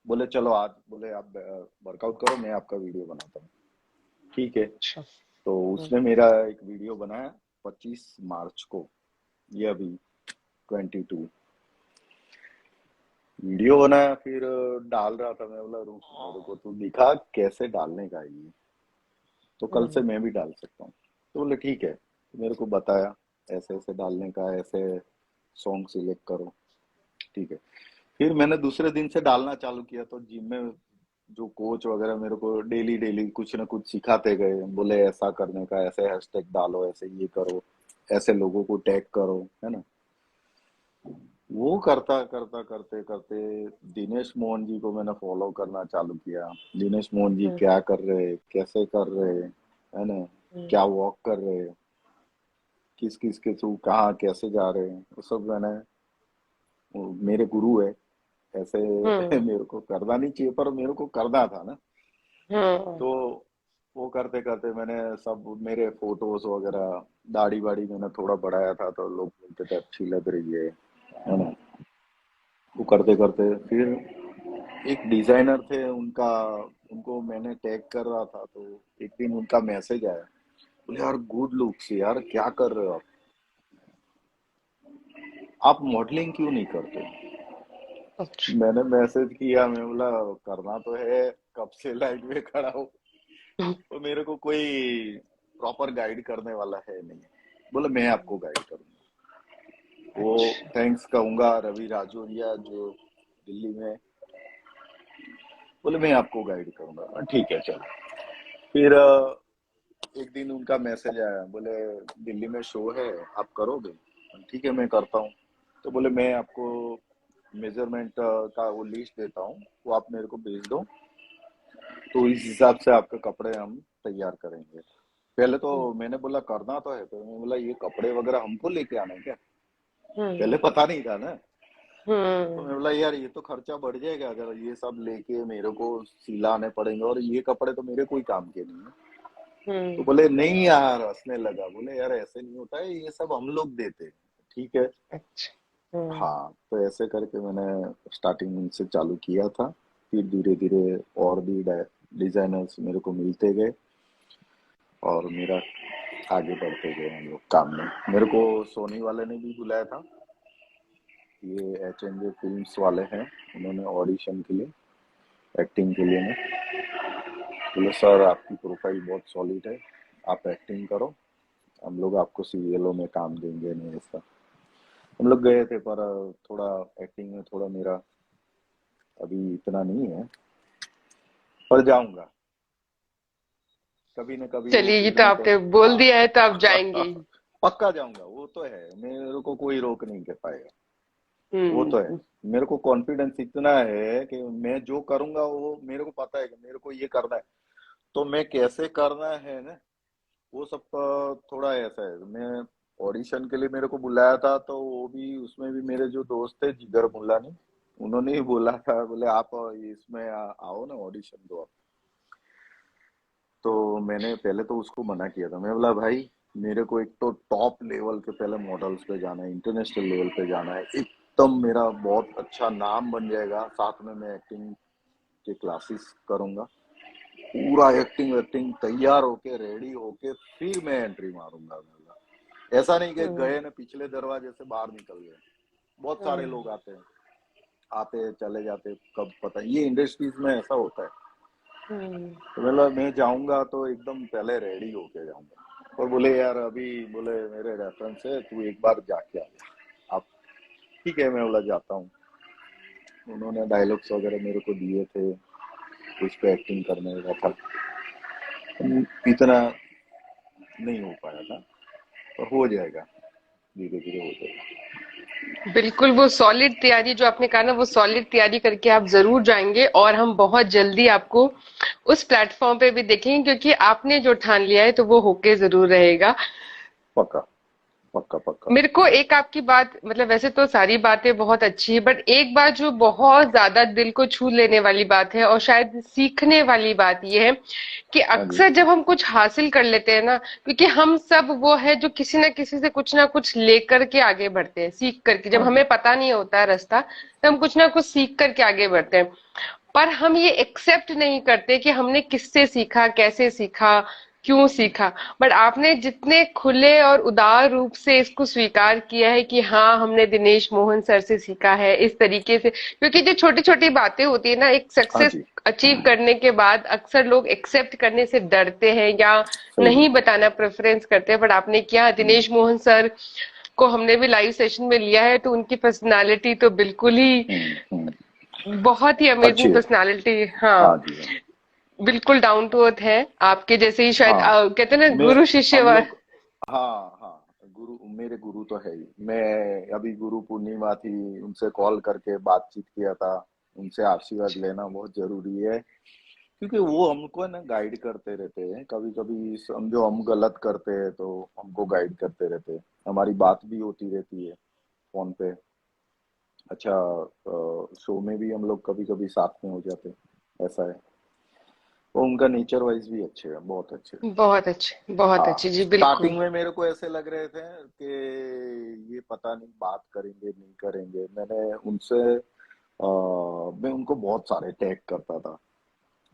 बोले चलो आज, बोले आप वर्कआउट करो, मैं आपका वीडियो बनाता हूँ। ठीक है, अच्छा। तो उसने मेरा एक वीडियो बनाया 25 मार्च को, ये अभी 22 वीडियो बनाया। फिर डाल रहा था, मैं बोला रुक मेरे को तू दिखा कैसे डालने का है ये, तो कल से हम्म मैं भी डाल सकता हूँ। तो बोले ठीक है, तो मेरे को बताया ऐसे ऐसे डालने का, ऐसे सॉन्ग सिलेक्ट करो। ठीक है, फिर मैंने दूसरे दिन से डालना चालू किया, तो जिम में जो कोच वगैरह मेरे को डेली डेली कुछ ना कुछ सिखाते गए, बोले ऐसा करने का, ऐसे हैशटैग डालो, ऐसे ये करो, ऐसे लोगों को टैग करो, है ना। वो करता करता करते करते दिनेश मोहन जी को मैंने फॉलो करना चालू किया। दिनेश मोहन जी हम्म क्या कर रहे, कैसे कर रहे, है ना, हम्म क्या वॉक कर रहे, किस किस के थ्रू कहाँ कैसे जा रहे हैं, वो सब मैंने, वो मेरे गुरु है ऐसे। हम्म मेरे को करना नहीं चाहिए पर मेरे को करना था ना। हम्म, तो वो करते करते मैंने सब मेरे फोटोज वगैरह, दाढ़ी वाड़ी मैंने थोड़ा बढ़ाया था, तो लोग बोलते थे अच्छी लग रही है ना। वो करते करते फिर एक डिजाइनर थे उनका, उनको मैंने टैग कर रहा था, तो एक दिन उनका मैसेज आया, बोले यार गुड लुक्स यार, क्या कर रहे हो आप मॉडलिंग क्यों नहीं करते। अच्छा। मैंने मैसेज किया, मैं बोला करना तो है, कब से लाइन में खड़ा हूँ, तो मेरे को कोई प्रॉपर गाइड करने वाला है नहीं। बोले मैं आपको गाइड करूंगा। वो अच्छा। थैंक्स कहूंगा रवि राजौरिया जो दिल्ली में, बोले मैं आपको गाइड करूंगा। ठीक है चलो। फिर एक दिन उनका मैसेज आया, बोले दिल्ली में शो है, आप करोगे। ठीक है मैं करता हूँ। तो बोले मैं आपको मेजरमेंट का वो लिस्ट देता हूँ, वो आप मेरे को भेज दो, तो इस हिसाब से आपके कपड़े हम तैयार करेंगे। पहले तो हम्म मैंने बोला करना तो है, तो मैं बोला ये कपड़े वगैरह हमको लेके आना है क्या, हम्म पहले पता नहीं था ना। तो हम्म मैं बोला यार ये तो खर्चा बढ़ जाएगा, अगर ये सब लेके मेरे को सिलाने पड़ेंगे, और ये कपड़े तो मेरे कोई काम के नहीं है। तो हम्म, बोले नहीं यार, हंसने लगा, बोले यार ऐसे नहीं होता है, ये सब हम लोग देते हैं। ठीक है। अच्छा। हम्म हाँ, तो ऐसे करके मैंने स्टार्टिंग उनसे चालू किया था। फिर धीरे धीरे और भी डिजाइनर्स मेरे को मिलते गए, और मेरा आगे बढ़ते गए हम लोग काम में। मेरे को सोनी वाले ने भी बुलाया था, ये HNJ फिल्म्स वाले हैं, उन्होंने ऑडिशन के लिए, एक्टिंग के लिए ना, बोले सर आपकी प्रोफाइल बहुत सॉलिड है, आप एक्टिंग करो, हम लोग आपको सीरियलों में काम देंगे, नहीं ऐसा। हम लोग गए थे, पर थोड़ा एक्टिंग में थोड़ा मेरा अभी इतना नहीं है, पर जाऊंगा कभी न कभी वो चलिए, ये तो फिल्में तो। आपने बोल हाँ। दिया है तो आप जाएंगे ही। पक्का जाऊंगा, वो तो है, मेरे को कोई रोक नहीं कर पाएगा, वो तो है। हम्म मेरे को कॉन्फिडेंस इतना है कि मैं जो करूंगा वो मेरे को पता है कि मेरे को ये करना है, तो मैं कैसे करना है ना, वो सब थोड़ा ऐसा है। मैं ऑडिशन के लिए मेरे को बुलाया था, तो वो भी उसमें भी मेरे जो दोस्त थे जिगर मुल्लानी, उन्होंने ही बोला था, बोले आप इसमें आओ ना, ऑडिशन दो आप। तो मैंने पहले तो उसको मना किया था, मैं बोला भाई मेरे को एक तो टॉप लेवल के पहले मॉडल्स पे जाना है, इंटरनेशनल लेवल पे जाना है, एकदम मेरा बहुत अच्छा नाम बन जाएगा, साथ में मैं एक्टिंग के क्लासेस करूंगा, पूरा एक्टिंग एक्टिंग तैयार होके रेडी होके फिर मैं एंट्री मारूंगा। ऐसा नहीं कि हम्म गए ना पिछले दरवाजे से बाहर निकल गए, बहुत सारे लोग आते हैं, आते चले जाते, कब पता, ये इंडस्ट्रीज में ऐसा होता है। हम्म। तो मतलब मैं जाऊंगा तो एकदम पहले रेडी होके जाऊंगा। और बोले यार अभी, बोले मेरे रेफरेंस है, तू एक बार जाके आ जा। आप ठीक है, मैं बोला जाता हूँ। उन्होंने डायलॉग्स वगैरह मेरे को दिए थे, उस पे एक्टिंग करने का था। इतना नहीं हो पाया था, पर हो जाएगा, धीरे धीरे हो जाएगा। बिल्कुल, वो सॉलिड तैयारी जो आपने कहा ना, वो सॉलिड तैयारी करके आप जरूर जाएंगे, और हम बहुत जल्दी आपको उस प्लेटफॉर्म पे भी देखेंगे, क्योंकि आपने जो ठान लिया है तो वो होके जरूर रहेगा। पक्का, पक्का पक्का। मेरे को एक आपकी बात, मतलब वैसे तो सारी बातें बहुत अच्छी है, बट एक बात जो बहुत ज्यादा दिल को छू लेने वाली बात है और शायद सीखने वाली बात ये है कि हाँ जी। अक्सर जब हम कुछ हासिल कर लेते हैं ना, क्योंकि हम सब वो है जो किसी ना किसी से कुछ ना कुछ लेकर के आगे बढ़ते हैं, सीख करके। जब हाँ जी। हमें पता नहीं होता है रास्ता, तो हम कुछ ना कुछ सीख करके आगे बढ़ते हैं। पर हम ये एक्सेप्ट नहीं करते कि हमने किससे सीखा, कैसे सीखा, क्यों सीखा। बट आपने जितने खुले और उदार रूप से इसको स्वीकार किया है कि हाँ, हमने दिनेश मोहन सर से सीखा है इस तरीके से, क्योंकि जो छोटी छोटी बातें होती है ना, एक हाँ सक्सेस जी। अचीव करने के बाद अक्सर लोग एक्सेप्ट करने से डरते हैं या सही नहीं है। बताना प्रेफरेंस करते हैं। बट आपने किया, दिनेश मोहन सर को हमने भी लाइव सेशन में लिया है, तो उनकी पर्सनालिटी तो बिल्कुल ही हम्म। बहुत ही अमेजिंग अच्छी है। पर्सनालिटी। हाँ, हाँ जी, हाँ। बिल्कुल डाउन टू अर्थ है, आपके जैसे ही शायद हाँ, कहते हैं ना, मैं, गुरु शिष्य हम वाला। लोग, हाँ हाँ, गुरु, मेरे गुरु तो है ही। मैं अभी गुरु पूर्णिमा थी, उनसे कॉल करके बातचीत किया था। उनसे आशीर्वाद लेना बहुत जरूरी है, क्योंकि वो हमको है ना गाइड करते रहते हैं। कभी कभी समझो हम गलत करते हैं तो हमको गाइड करते रहते हैं। हमारी बात भी होती रहती है फोन पे। अच्छा, शो में भी हम लोग कभी कभी साथ में हो जाते हैं, ऐसा है। वो उनका नेचर वाइज भी अच्छे है, बहुत अच्छे हैं। बहुत अच्छे, बहुत हाँ, अच्छे जी, बिल्कुल। स्टार्टिंग में मेरे को ऐसे लग रहे थे कि ये पता नहीं बात करेंगे नहीं करेंगे। मैंने उनसे मैं उनको बहुत सारे टैग करता था।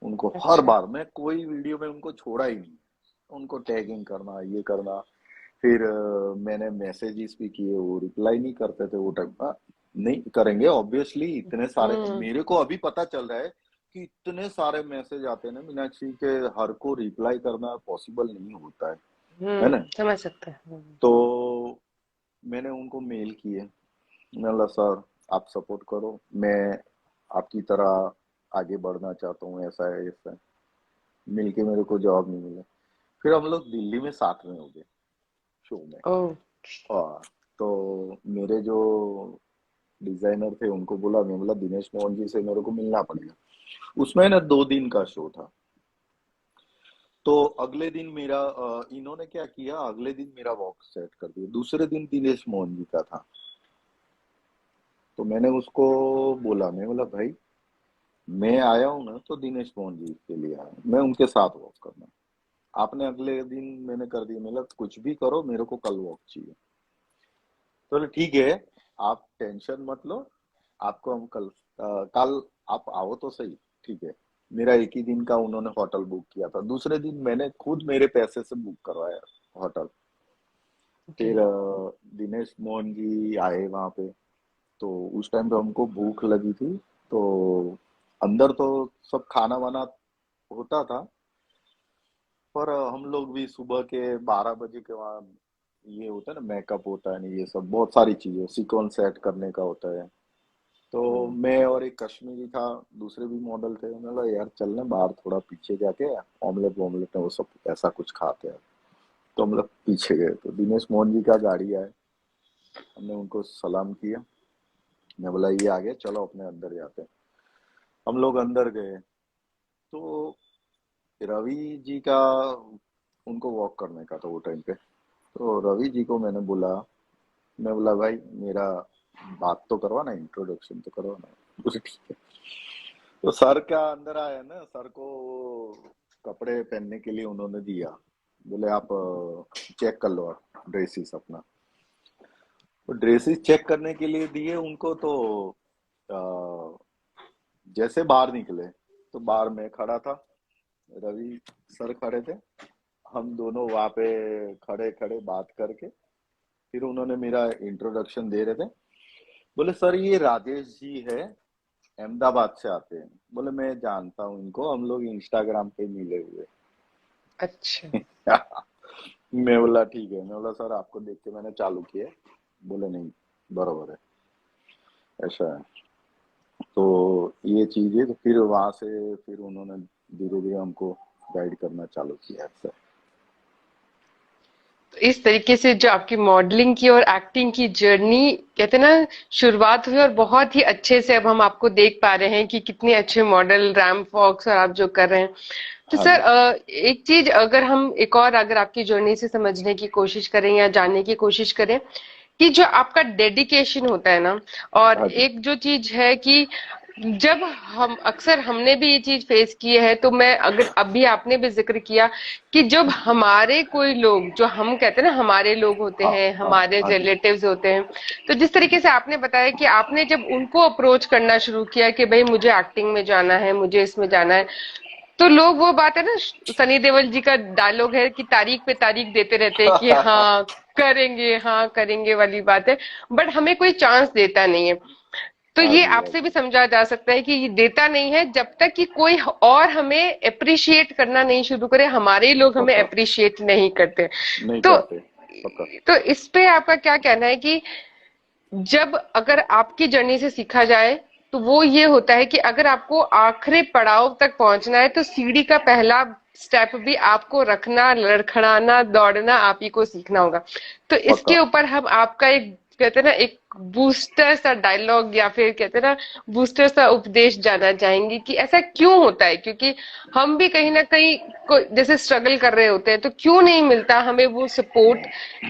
उनको हर अच्छा। बार मैं कोई वीडियो में उनको छोड़ा ही नहीं। उनको टैगिंग करना, ये करना। फिर मैंने मैसेजेस भी किए, वो रिप्लाई नहीं करते थे वो टाइम। नहीं करेंगे ऑब्वियसली, इतने सारे हम्म। मेरे को अभी पता चल रहा है कि इतने सारे मैसेज आते हैं ना मीनाक्षी के, हर को रिप्लाई करना पॉसिबल नहीं होता है ना। समझ सकते हैं। तो मैंने उनको मेल किए, मैंने बोला सर आप सपोर्ट करो, मैं आपकी तरह आगे बढ़ना चाहता हूँ, ऐसा है ऐसा है। मिलके मेरे को जॉब नहीं मिला। फिर हम लोग दिल्ली में साथ में हो गए, शो में। ओह। और तो मेरे जो डिजाइनर थे उनको बोला, मैं बोला दिनेश मोहन जी से मेरे को मिलना पड़ेगा। उसमें ना 2 दिन का शो था। तो अगले दिन मेरा इन्होंने क्या किया, अगले दिन मेरा वॉक सेट कर दिया, दूसरे दिन दिनेश मोहन जी का था। तो मैंने उसको बोला, मैं बोला भाई मैं आया हूँ ना तो दिनेश मोहन जी के लिए आया हूँ, मैं उनके साथ वॉक करना। आपने अगले दिन मैंने कर दिया, मतलब कुछ भी करो मेरे को कल वॉक चाहिए। तो बोले, ठीक है, आप टेंशन मत लो, आपको हम कल आप आओ तो सही। ठीक है। मेरा एक ही दिन का उन्होंने होटल बुक किया था, दूसरे दिन मैंने खुद मेरे पैसे से बुक करवाया होटल। ओके। फिर दिनेश मोहन जी आए वहां पे। तो उस टाइम पे हमको भूख लगी थी। तो अंदर तो सब खाना वाना होता था, पर हम लोग भी सुबह के 12 बजे के वहाँ, ये होता है ना मेकअप होता है ना, ये सब बहुत सारी चीजें सीक्वेंस सेट करने का होता है। तो मैं और एक कश्मीरी था, दूसरे भी मॉडल थे। मैंने बोला यार चलना बाहर थोड़ा पीछे जाके ऑमलेट वॉमलेट है वो सब ऐसा कुछ खाते हैं। तो हम लोग पीछे गए तो दिनेश मोहन जी का गाड़ी आया। हमने उनको सलाम किया। मैं बोला ये आ गया, चलो अपने अंदर जाते हैं। हम लोग अंदर गए। तो रवि जी का, उनको वॉक करने का था वो टाइम पे। तो रवि जी को मैंने बोला, मैं बोला भाई मेरा बात तो करवाना, इंट्रोडक्शन तो करवाना। बोले ठीक है। तो सर का अंदर आया ना, सर को कपड़े पहनने के लिए उन्होंने दिया। बोले आप चेक कर लो ड्रेसेस अपना। तो ड्रेसेस चेक करने के लिए दिए उनको। तो अ, जैसे बाहर निकले तो बाहर मैं खड़ा था, रवि सर खड़े थे, हम दोनों वहां पे खड़े खड़े बात करके। फिर उन्होंने मेरा इंट्रोडक्शन दे रहे थे। बोले सर ये राजेश जी है, अहमदाबाद से आते हैं। बोले मैं जानता हूँ इनको, हम लोग इंस्टाग्राम पे मिले हुए। अच्छा। मैं बोला ठीक है, मैं बोला सर आपको देख के मैंने चालू किया है। बोले नहीं, बरोबर है, ऐसा है। तो ये चीज है, तो फिर वहां से फिर उन्होंने धीरे धीरे हमको गाइड करना चालू किया सर। तो इस तरीके से जो आपकी मॉडलिंग की और एक्टिंग की जर्नी कहते हैं ना शुरुआत हुई, और बहुत ही अच्छे से अब हम आपको देख पा रहे हैं कि कितने अच्छे मॉडल रैम फॉक्स और आप जो कर रहे हैं। तो हाँ सर, जी। एक चीज अगर हम एक और अगर आपकी जर्नी से समझने की कोशिश करें या जानने की कोशिश करें कि जो आपका डेडिकेशन होता है ना, और हाँ जी। एक जो चीज है कि जब हम अक्सर हमने भी ये चीज फेस की है, तो मैं अगर अभी आपने भी जिक्र किया कि जब हमारे कोई लोग जो हम कहते हैं ना हमारे लोग होते हाँ हैं, हाँ हमारे हाँ जी। रिलेटिव्स होते हैं, तो जिस तरीके से आपने बताया कि आपने जब उनको अप्रोच करना शुरू किया कि भाई मुझे एक्टिंग में जाना है, मुझे इसमें जाना है, तो लोग वो बात है ना, सनी देओल जी का डायलॉग है कि तारीख पे तारीख देते रहते हैं कि हाँ करेंगे वाली बात है, बट हमें कोई चांस देता नहीं है। तो हाँ ये जी। हाँ आपसे भी जी। समझा जा सकता है कि ये देता नहीं है जब तक कि कोई और हमें अप्रिशिएट करना नहीं शुरू करे, हमारे ही लोग हमें पक्का। अप्रिशिएट नहीं करते। नहीं तो करते। पक्का। तो इस पे आपका क्या कहना है कि जब अगर आपकी जर्नी से सीखा जाए, तो वो ये होता है कि अगर आपको आखिरी पड़ाव तक पहुंचना है तो सीढ़ी का पहला स्टेप भी आपको रखना, लड़खड़ाना, दौड़ना आप ही को सीखना होगा। तो पक्का। इसके ऊपर हम आपका एक कहते हैं ना एक बूस्टर सा डायलॉग या फिर कहते हैं ना बूस्टर सा उपदेश जानना चाहेंगे कि ऐसा क्यों होता है, क्योंकि हम भी कहीं ना कहीं जैसे स्ट्रगल कर रहे होते हैं, तो क्यों नहीं मिलता हमें वो सपोर्ट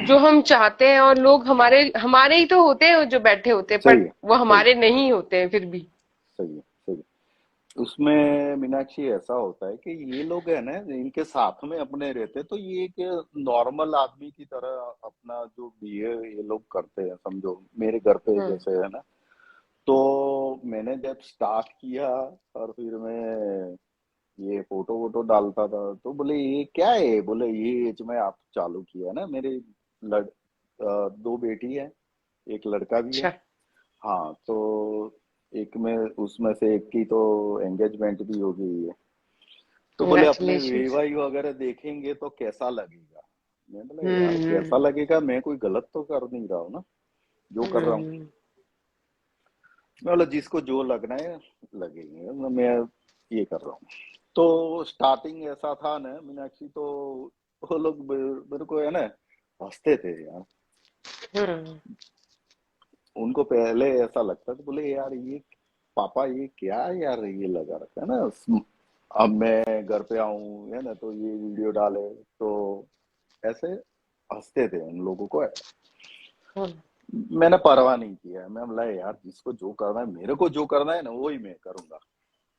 जो हम चाहते हैं, और लोग हमारे हमारे ही तो होते हैं जो बैठे होते हैं, सही पर है। वो सही है। हमारे नहीं होते हैं फिर भी। सही है। सही है। उसमें मीनाक्षी ऐसा होता है कि ये लोग है ना, इनके साथ में अपने रहते, तो ये एक नॉर्मल आदमी की तरह अपना जो बिहेव ये लोग करते हैं, समझो मेरे घर पे हम्म। जैसे है ना। तो मैंने जब स्टार्ट किया और फिर मैं ये फोटो वोटो डालता था, तो बोले ये क्या है, बोले ये एज में आप चालू किया है ना। मेरे दो बेटी है, एक लड़का भी है। अच्छा। हाँ, तो एक में उसमें से एक की तो एंगेजमेंट भी हो गई है। तो बोले अपने कंग्रेचुलेशंस। वेवाई वगैरह देखेंगे तो कैसा लगेगा। मैं बोला यार कैसा हम्म। लगेगा, मैं कोई गलत तो कर नहीं रहा हूँ ना जो कर रहा हूँ। हम्म। मैं बोला जिसको जो लगना है लगेंगे, मैं ये कर रहा हूँ। तो स्टार्टिंग ऐसा था ना मीनाक्षी, तो वो लोग मेरे को है ना हंसते थे यार। हम्म। उनको पहले ऐसा लगता था, बोले यार ये पापा ये क्या यार ये लगा रखा है ना। अब मैं घर पे आऊं है ना, तो ये वीडियो डाले, तो ऐसे हंसते थे उन लोगों को। हम्म। मैंने परवाह नहीं किया, मैं बोला यार जिसको जो करना है, मेरे को जो करना है ना वही मैं करूंगा।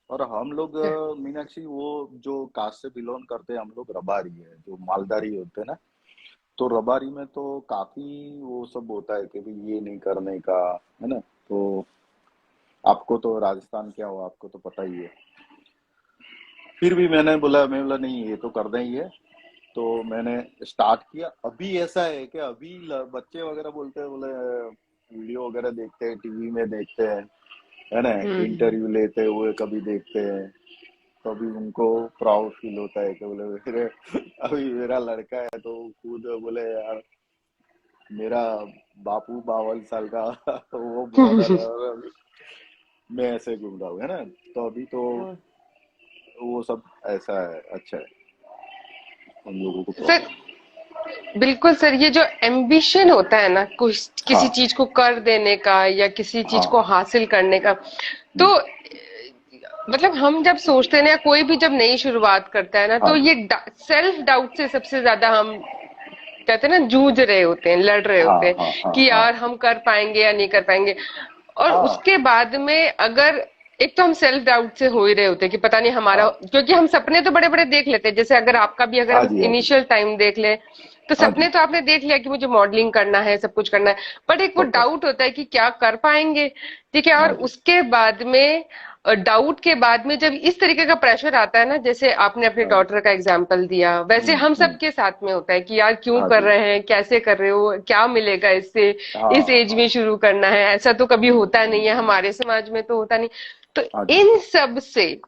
और हम लोग मीनाक्षी वो जो कास्ट से बिलोंग करते हैं, हम लोग रबारी है, जो मालदारी होते हैं ना। तो रबारी में तो काफी वो सब होता है कि भाई ये नहीं करने का, है ना। तो आपको तो राजस्थान क्या हो आपको तो पता ही है। फिर भी मैं बोला नहीं ये तो करना ही है। तो मैंने स्टार्ट किया। अभी ऐसा है कि अभी बच्चे वगैरह बोलते हैं, बोले वीडियो वगैरह देखते हैं, टीवी में देखते हैं, है ना, हम्म। इंटरव्यू लेते हुए कभी देखते हैं। तो अभी उनको प्राउड फील होता है कि बोले मेरे अभी मेरा लड़का है तो खुद बोले यार मेरा बापू 52 साल का वो मॉडल है और अभी मैं ऐसे घूम रहा हूँ, है ना। तो अभी तो हम्म। वो सब ऐसा है, अच्छा है, उन लोगों को सर, प्रॉब्लम। बिल्कुल सर, ये जो एम्बिशन होता है ना कुछ किसी हाँ चीज को कर देने का या किसी चीज को हाँ। हासिल करने का, हम्म, तो मतलब हम जब सोचते हैं ना, या कोई भी जब नई शुरुआत करता है ना, हाँ तो जी। ये सेल्फ डाउट से सबसे ज्यादा हम कहते हैं ना जूझ रहे होते हैं, लड़ रहे हाँ होते हैं हाँ हाँ कि हाँ यार हम कर पाएंगे या नहीं कर पाएंगे। और हाँ उसके बाद में अगर एक तो हम सेल्फ डाउट से हो ही रहे होते हैं कि पता नहीं हमारा, हाँ क्योंकि हम सपने तो बड़े बड़े देख लेते हैं, जैसे अगर आपका भी अगर हाँ हम जी। हाँ जी। इनिशियल टाइम देख ले, तो हाँ जी। सपने तो आपने देख लिया कि मुझे मॉडलिंग करना है, सब कुछ करना है, बट एक वो पक्का। डाउट होता है कि क्या कर पाएंगे। ठीक है, और हाँ जी। उसके बाद में डाउट के बाद में जब इस तरीके का प्रेशर आता है ना, जैसे आपने अपने हाँ जी। डॉटर का एग्जाम्पल दिया, वैसे हम हम्म। सबके साथ में होता है कि यार क्यों हाँ कर जी। रहे हैं, कैसे कर रहे हो, क्या मिलेगा इससे, इस हाँ एज हाँ। में शुरू करना है, ऐसा तो कभी होता नहीं है, हमारे समाज में तो होता नहीं। तो हाँ जी। इन सब से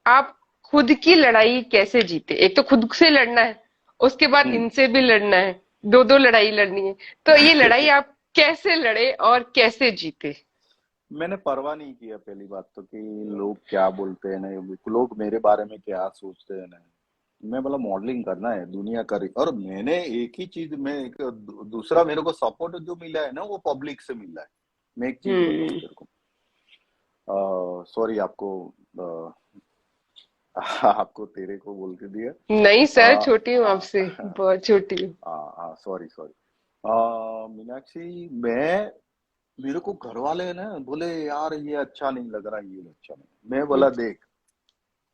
आप खुद की लड़ाई कैसे जीते? एक तो खुद से लड़ना है, उसके बाद हम्म। इनसे भी लड़ना है, दो दो लड़ाई लड़नी है। तो ये लड़ाई आप कैसे लड़े और कैसे जीते? मैंने परवाह नहीं किया पहली बात तो कि लोग क्या बोलते हैं, नहीं लोग मेरे बारे में क्या सोचते हैं। नहीं, मैं बोला मॉडलिंग करना है, दुनिया करी। और मैंने एक ही चीज में दूसरा मेरे को सपोर्ट जो मिला है ना वो पब्लिक से मिला है। मैं एक चीज बताऊं हम्म। तेरे को, सॉरी आपको, अ, आपको तेरे को बोल के दिया। नहीं सर, आ, छोटी हूँ आपसे, बहुत छोटी हूँ। Sorry sorry. मीनाक्षी, मेरे को घर वाले ना बोले यार ये अच्छा नहीं लग रहा, ये अच्छा नहीं। मैं बोला हम्म। देख,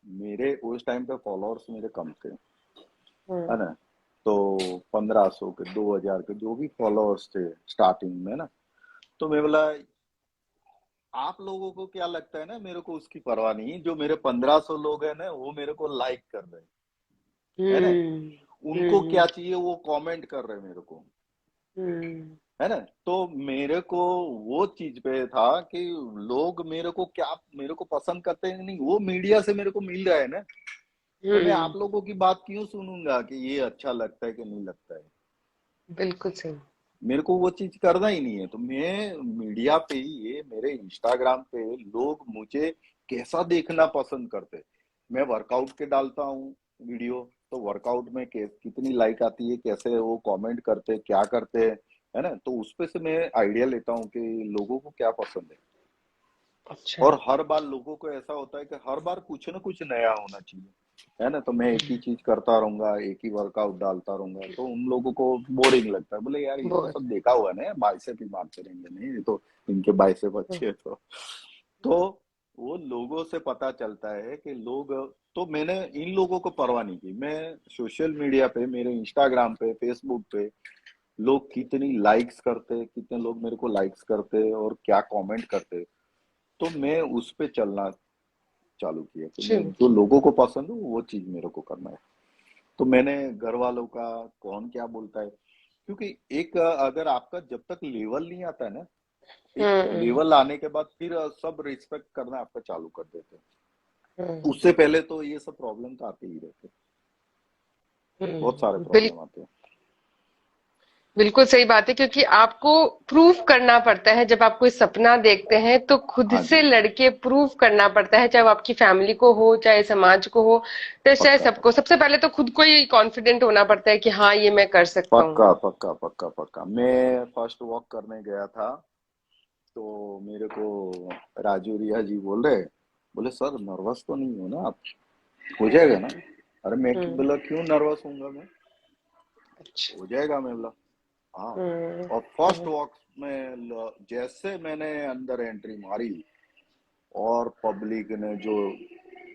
मेरे उस टाइम पे फॉलोअर्स मेरे कम थे, हम्म। है ना। तो 1500 के, 2000 के जो भी फॉलोअर्स थे स्टार्टिंग में ना, तो मैं बोला आप लोगों को क्या लगता है ना, मेरे को उसकी परवाह नहीं। जो मेरे 1500 लोग हैं ना वो मेरे को लाइक कर रहे हैं ना, हम्म। उनको हम्म। क्या चाहिए वो कमेंट कर रहे हैं मेरे को, हम्म। है ना। तो मेरे को वो चीज पे था कि लोग मेरे को क्या, मेरे को पसंद करते हैं नहीं, वो मीडिया से मेरे को मिल रहा है ना। तो मैं हम्म। आप लोगों की बात क्यों सुनूंगा कि ये अच्छा लगता है कि नहीं लगता है। बिल्कुल सही। मेरे को वो चीज करना ही नहीं है। तो मैं मीडिया पे ही, ये मेरे इंस्टाग्राम पे लोग मुझे कैसा देखना पसंद करते। मैं वर्कआउट के डालता हूँ वीडियो, तो वर्कआउट में कितनी लाइक आती है, कैसे वो कमेंट करते, क्या करते हैं, है ना। तो उस पे से मैं आइडिया लेता हूँ कि लोगों को क्या पसंद है। अच्छा। और हर बार लोगों को ऐसा होता है कि हर बार कुछ ना कुछ नया होना चाहिए, है ना। तो मैं एक ही चीज करता रहूंगा, एक ही वर्कआउट डालता रहूंगा, तो उन लोगों को बोरिंग लगता है। बोले यार ये तो बहुत। सब देखा हुआ है ना, बाइसेप ही मारते रहेंगे, नहीं ये तो इनके बाइसेप अच्छे है। तो वो लोगों से पता चलता है कि लोग, तो मैंने इन लोगों को परवाह नहीं की। मैं सोशल मीडिया पे, मेरे इंस्टाग्राम पे, फेसबुक पे लोग कितनी लाइक्स करते, कितने लोग मेरे को लाइक्स करते और क्या कमेंट करते, तो मैं उस पे चलना चालू किया कि मैं जो चलो। लोगों को पसंद हो वो चीज मेरे को करना है। तो मैंने घर वालों का कौन क्या बोलता है, क्योंकि एक अगर आपका जब तक लेवल नहीं आता है ना, एक हम्म। लेवल आने के बाद फिर सब रिस्पेक्ट करना आपका चालू कर देते हैं। हम्म। उससे पहले तो ये सब प्रॉब्लम तो आते ही रहते हैं, बहुत सारे बिल्कुल। प्रॉब्लम आते हैं। बिल्कुल सही बात है, क्योंकि आपको प्रूफ करना पड़ता है। जब आप कोई सपना देखते हैं तो खुद हाँ से जी। लड़के प्रूफ करना पड़ता है, चाहे वो आपकी फैमिली को हो, चाहे समाज को हो, तो चाहे पक्का सबको। पक्का सबसे पहले तो खुद को ही कॉन्फिडेंट होना पड़ता है कि हाँ, ये मैं कर सकता हूँ। पक्का पक्का पक्का पक्का। मैं फर्स्ट वॉक करने गया था, तो मेरे को राजू रिया जी बोल रहे, बोले सर नर्वस तो नहीं हो ना आप, हो जाएगा ना। अरे मैं क्यों, हम्म। बोला क्यों नर्वस होऊंगा मैं, अच्छा। हो जाएगा। मैं बोला हाँ। हम्म। और फर्स्ट हम्म। वॉक में जैसे मैंने अंदर एंट्री मारी, और पब्लिक ने जो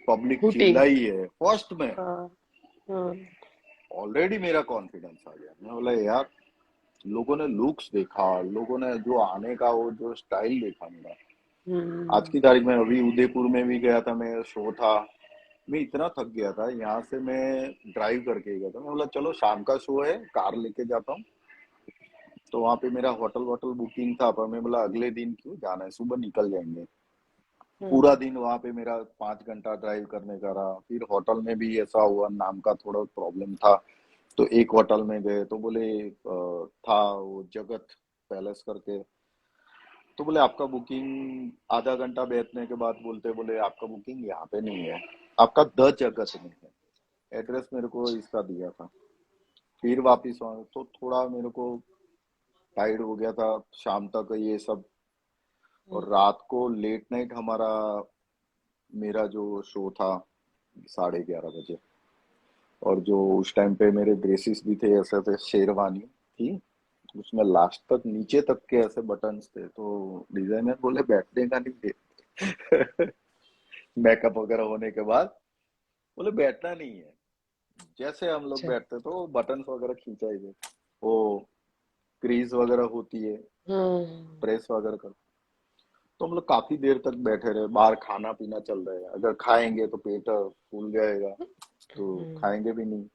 पब्लिक हूटिंग। चिल्लाई है फर्स्ट में, हाँ। हम्म। ऑलरेडी मेरा कॉन्फिडेंस आ गया। मैं बोला यार, लोगों ने लुक्स देखा, लोगों ने जो आने का वो जो स्टाइल देखा मेरा। आज हम्म। की तारीख में अभी उदयपुर में भी गया था, मैं शो था, मैं इतना थक गया था, यहाँ से मैं ड्राइव करके गया था। मैं बोला चलो शाम का शो है, कार लेके जाता हूँ। तो वहां पे मेरा होटल वोटल बुकिंग था, पर मैं बोला अगले दिन क्यों जाना है, सुबह निकल जाएंगे। पूरा हम्म। दिन वहां पे मेरा 5 घंटा ड्राइव करने का रहा। फिर होटल में भी ऐसा हुआ, नाम का थोड़ा प्रॉब्लम था। तो एक होटल में गए तो बोले था वो जगत पैलेस करके, तो बोले आपका बुकिंग, आधा घंटा बैठने के बाद बोलते, बोले आपका बुकिंग यहाँ पे नहीं है, आपका द जगत में है। एड्रेस मेरे को इसका दिया था। फिर वापिस आए तो थोड़ा मेरे को टाइड हो गया था शाम तक ये सब। और रात को लेट नाइट हमारा, मेरा जो शो था 11:30 बजे। और जो उस टाइम पे मेरे ड्रेसेस भी थे, ऐसे थे, शेरवानी थी, उसमें लास्ट तक नीचे तक के ऐसे बटन्स थे। तो डिजाइनर बोले बैठने का नहीं है। मेकअप वगैरह होने के बाद बोले बैठना नहीं है। जैसे हम लोग अच्छा। बैठते तो बटन्स वगैरह खींचाई थे, वो क्रीज वगैरह होती है, हम्म। प्रेस वगैरह कर। तो हम लोग काफी देर तक बैठे रहे, बाहर खाना पीना चल रहा है, अगर खाएंगे तो पेट फूल जाएगा, तो हम्म। खाएंगे भी नहीं।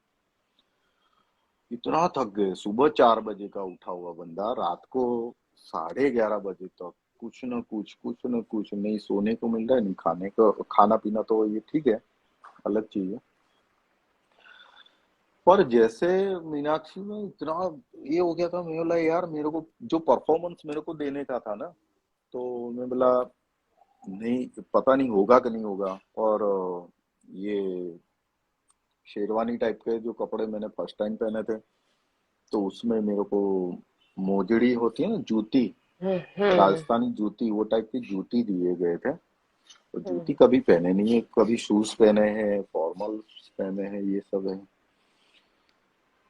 इतना थक गए, सुबह 4 बजे का उठा हुआ बंदा रात को 11:30 बजे तक कुछ न कुछ नहीं सोने को मिल रहा है, नहीं खाने को, खाना पीना तो ये ठीक है, अलग चीज है। पर जैसे मीनाक्षी में इतना ये हो गया था, मैं बोला यार मेरे को जो परफॉर्मेंस मेरे को देने का था ना, तो मैं बोला नहीं, पता नहीं होगा कि नहीं होगा। और ये शेरवानी टाइप के जो कपड़े मैंने फर्स्ट टाइम पहने थे, तो उसमें मेरे को मोजड़ी होती है ना, जूती, हम्म। राजस्थानी जूती, वो टाइप की जूती दिए गए थे। तो हम्म। जूती कभी पहने नहीं है, कभी शूज पहने हैं, फॉर्मल पहने हैं, ये सब है।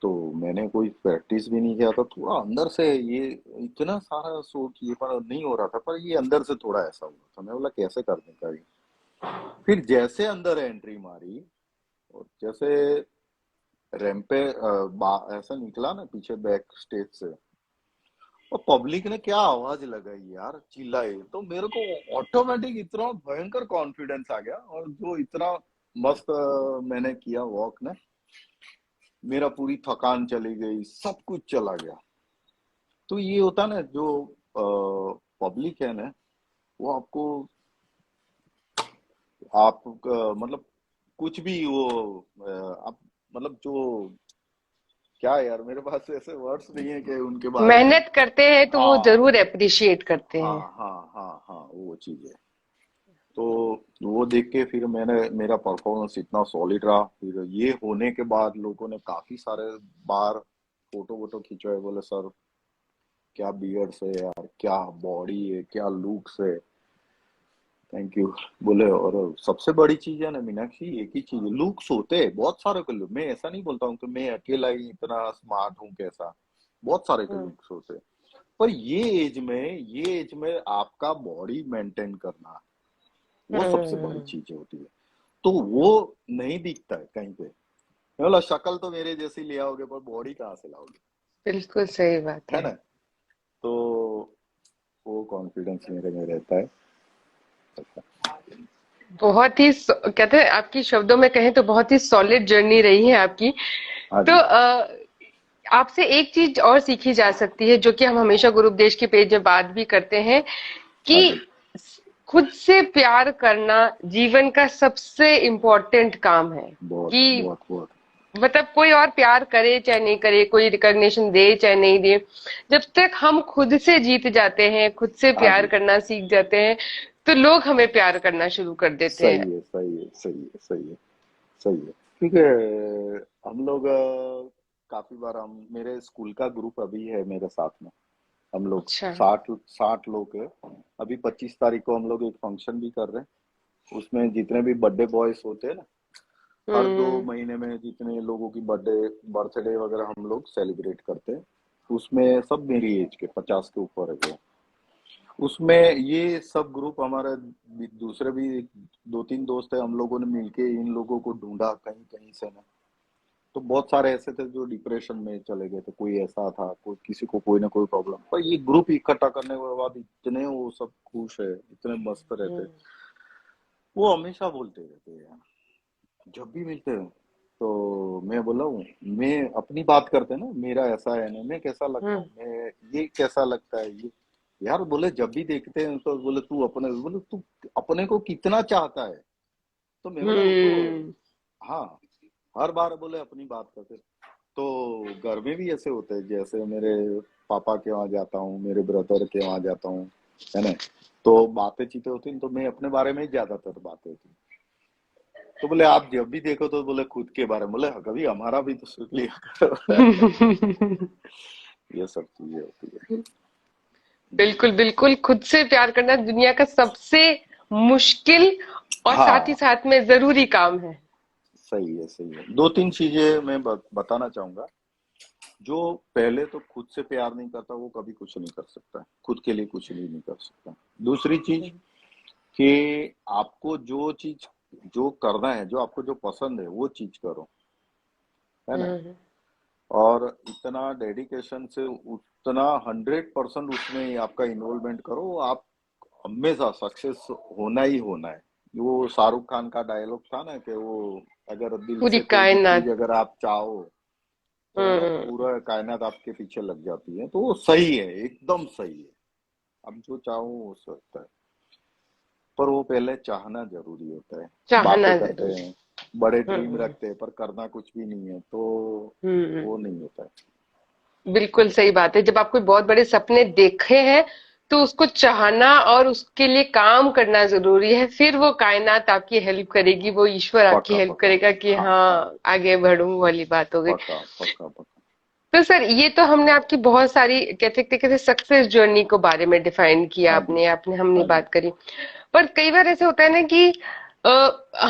तो मैंने कोई प्रैक्टिस भी नहीं किया था, थोड़ा अंदर से ये इतना सारा शो किए पर नहीं हो रहा था, पर ये अंदर से थोड़ा ऐसा हुआ था, मैं बोला कैसे करने का ये। फिर जैसे अंदर एंट्री मारी और जैसे रैंप पे ऐसा निकला ना पीछे बैक स्टेज से, और पब्लिक ने क्या आवाज लगाई यार, चिल्लाए, तो मेरे को ऑटोमेटिक इतना भयंकर कॉन्फिडेंस आ गया, और जो इतना मस्त मैंने किया वॉक ने, मेरा पूरी थकान चली गई, सब कुछ चला गया। तो ये होता ना, जो पब्लिक है ना, वो आपको, आप मतलब कुछ भी वो आप, मतलब जो, क्या यार मेरे पास ऐसे वर्ड्स नहीं है कि उनके बारे में। मेहनत करते हैं तो वो हाँ जरूर अप्रिशिएट करते हाँ हैं। हाँ हाँ हाँ, वो चीज है। तो वो देख के फिर मैंने, मेरा परफॉर्मेंस इतना सॉलिड रहा, फिर ये होने के बाद लोगों ने काफी सारे बार फोटो वोटो खिंचवाए, बोले सर क्या बियर्ड्स है यार, क्या बॉडी है, क्या लुक्स है, थैंक यू। बोले, और सबसे बड़ी चीज है ना मीनाक्षी, एक ही चीज है, लुक्स होते हैं बहुत सारे के लोग, मैं ऐसा नहीं बोलता हूँ कि मैं अकेला ही इतना स्मार्ट हूँ कैसा, बहुत सारे के हम्म। लुक्स होते हैं। पर ये एज में आपका बॉडी मेंटेन करना, वो सबसे बड़ी हम्म। चीज होती है। तो वो नहीं दिखता है कहीं पे, मतलब शक्ल तो मेरे जैसी ले आओगे पर बॉडी कहाँ से लाओगे, बिल्कुल सही बात है है। ना। तो वो कॉन्फिडेंस मेरे में रहता है। बहुत ही कहते हैं, आपकी शब्दों में कहें तो बहुत ही सॉलिड जर्नी रही है आपकी। हाँ तो जी। आपसे एक चीज और सीखी जा सकती है, जो कि हम हमेशा गुरु उपदेश के पेज में बात भी करते हैं, कि हाँ जी। खुद से प्यार करना जीवन का सबसे इम्पोर्टेंट काम है। बहुत कि बहुत बहुत। मतलब कोई और प्यार करे चाहे नहीं करे, कोई रिकॉग्निशन दे चाहे नहीं दे, जब तक हम खुद से जीत जाते हैं, खुद से हाँ प्यार जी। करना सीख जाते हैं, तो लोग हमें प्यार करना शुरू कर देते हैं। सही है, सही है, सही है, सही है, सही है। क्योंकि हम लोग काफी बार, हम, मेरे स्कूल का ग्रुप अभी है मेरे साथ में, हम लोग अच्छा। 60 60 लोग है। अभी 25 तारीख को हम लोग एक फंक्शन भी कर रहे हैं, उसमें जितने भी बर्थडे बॉयज होते हैं ना, हर दो हम्म। महीने में जितने लोगों की बर्थडे बर्थडे वगैरह हम लोग सेलिब्रेट करते हैं, उसमें सब मेरी एज के 50 के ऊपर है वो। उसमें ये सब ग्रुप हमारा, दूसरे भी 2 3 दोस्त है, हम लोगों ने मिलके इन लोगों को ढूंढा कहीं कहीं से ना। तो बहुत सारे ऐसे थे जो डिप्रेशन में चले गए थे, कोई ऐसा था, कोई किसी को कोई ना कोई प्रॉब्लम, पर ये ग्रुप इकट्ठा करने के बाद इतने वो सब खुश है, इतने मस्त रहते हैं। हम्म। वो हमेशा बोलते रहते हैं यार, जब भी मिलते हैं। तो मैं बोला हूँ, मैं अपनी बात करते हैं ना, मेरा ऐसा है ना, मैं कैसा लगता हम्म। हूँ, मैं ये कैसा लगता है ये। यार बोले जब भी देखते हैं तो बोले तू अपने, बोले तू अपने को कितना चाहता है। तो मैं बोला वो तो, हम्म। हाँ, हर बार बोले अपनी बात करते। तो घर में भी ऐसे होते हैं, जैसे मेरे पापा के वहां जाता हूँ, मेरे ब्रदर के वहां जाता हूँ, है ना, तो बातें चीतें होती हैं, तो मैं अपने बारे में ही ज्यादातर बातें होती हैं। तो बोले आप जब भी देखो तो बोले खुद के बारे में, बोले "हाँ, कभी हमारा भी तो सुन लिया करो"। ये सब चीजें होती है। बिल्कुल बिल्कुल, खुद से प्यार करना दुनिया का सबसे मुश्किल और साथ ही हाँ, साथ में जरूरी काम है। सही है, सही है। 2 3 चीजें मैं बताना चाहूंगा। जो पहले तो खुद से प्यार नहीं करता वो कभी कुछ नहीं कर सकता, खुद के लिए कुछ भी नहीं कर सकता। दूसरी चीज कि आपको जो चीज, जो करना है, जो आपको जो पसंद है वो चीज करो, है ना। हम्म। और इतना डेडिकेशन से, उतना 100% उसमें आपका इन्वॉल्वमेंट करो, आप हमेशा सक्सेस होना ही होना है। वो शाहरुख खान का डायलॉग था ना कि वो, अगर दिल पूरी से कोई भी चीज कायनात। अगर आप चाहो, तो है ना हम्म। पूरा कायनात आपके पीछे लग जाती है, तो वो सही है, एकदम सही है। अब जो चाहूँ वो सकता है, पर वो पहले चाहना जरूरी होता है। बातें चाहना करते जरूर। हैं, बड़े ड्रीम हम्म। रखते हैं, पर करना कुछ भी नहीं है, तो हम्म। वो नहीं होता है। बिल्कुल सही बात है। जब आप कोई बहुत बड़े सपने देखे हैं तो उसको चाहना और उसके लिए काम करना जरूरी है, फिर वो कायनात आपकी हेल्प करेगी, वो ईश्वर आपकी पक्का हेल्प पक्का। करेगा कि हाँ हाँ। हाँ आगे बढ़ूं वाली बात हो गई। पक्का पक्का पक्का। तो सर ये तो हमने आपकी बहुत सारी कहते कहते सक्सेस जर्नी को बारे में डिफाइन किया, हाँ जी। आपने आपने हमने हाँ जी। बात करी। पर कई बार ऐसे होता है ना कि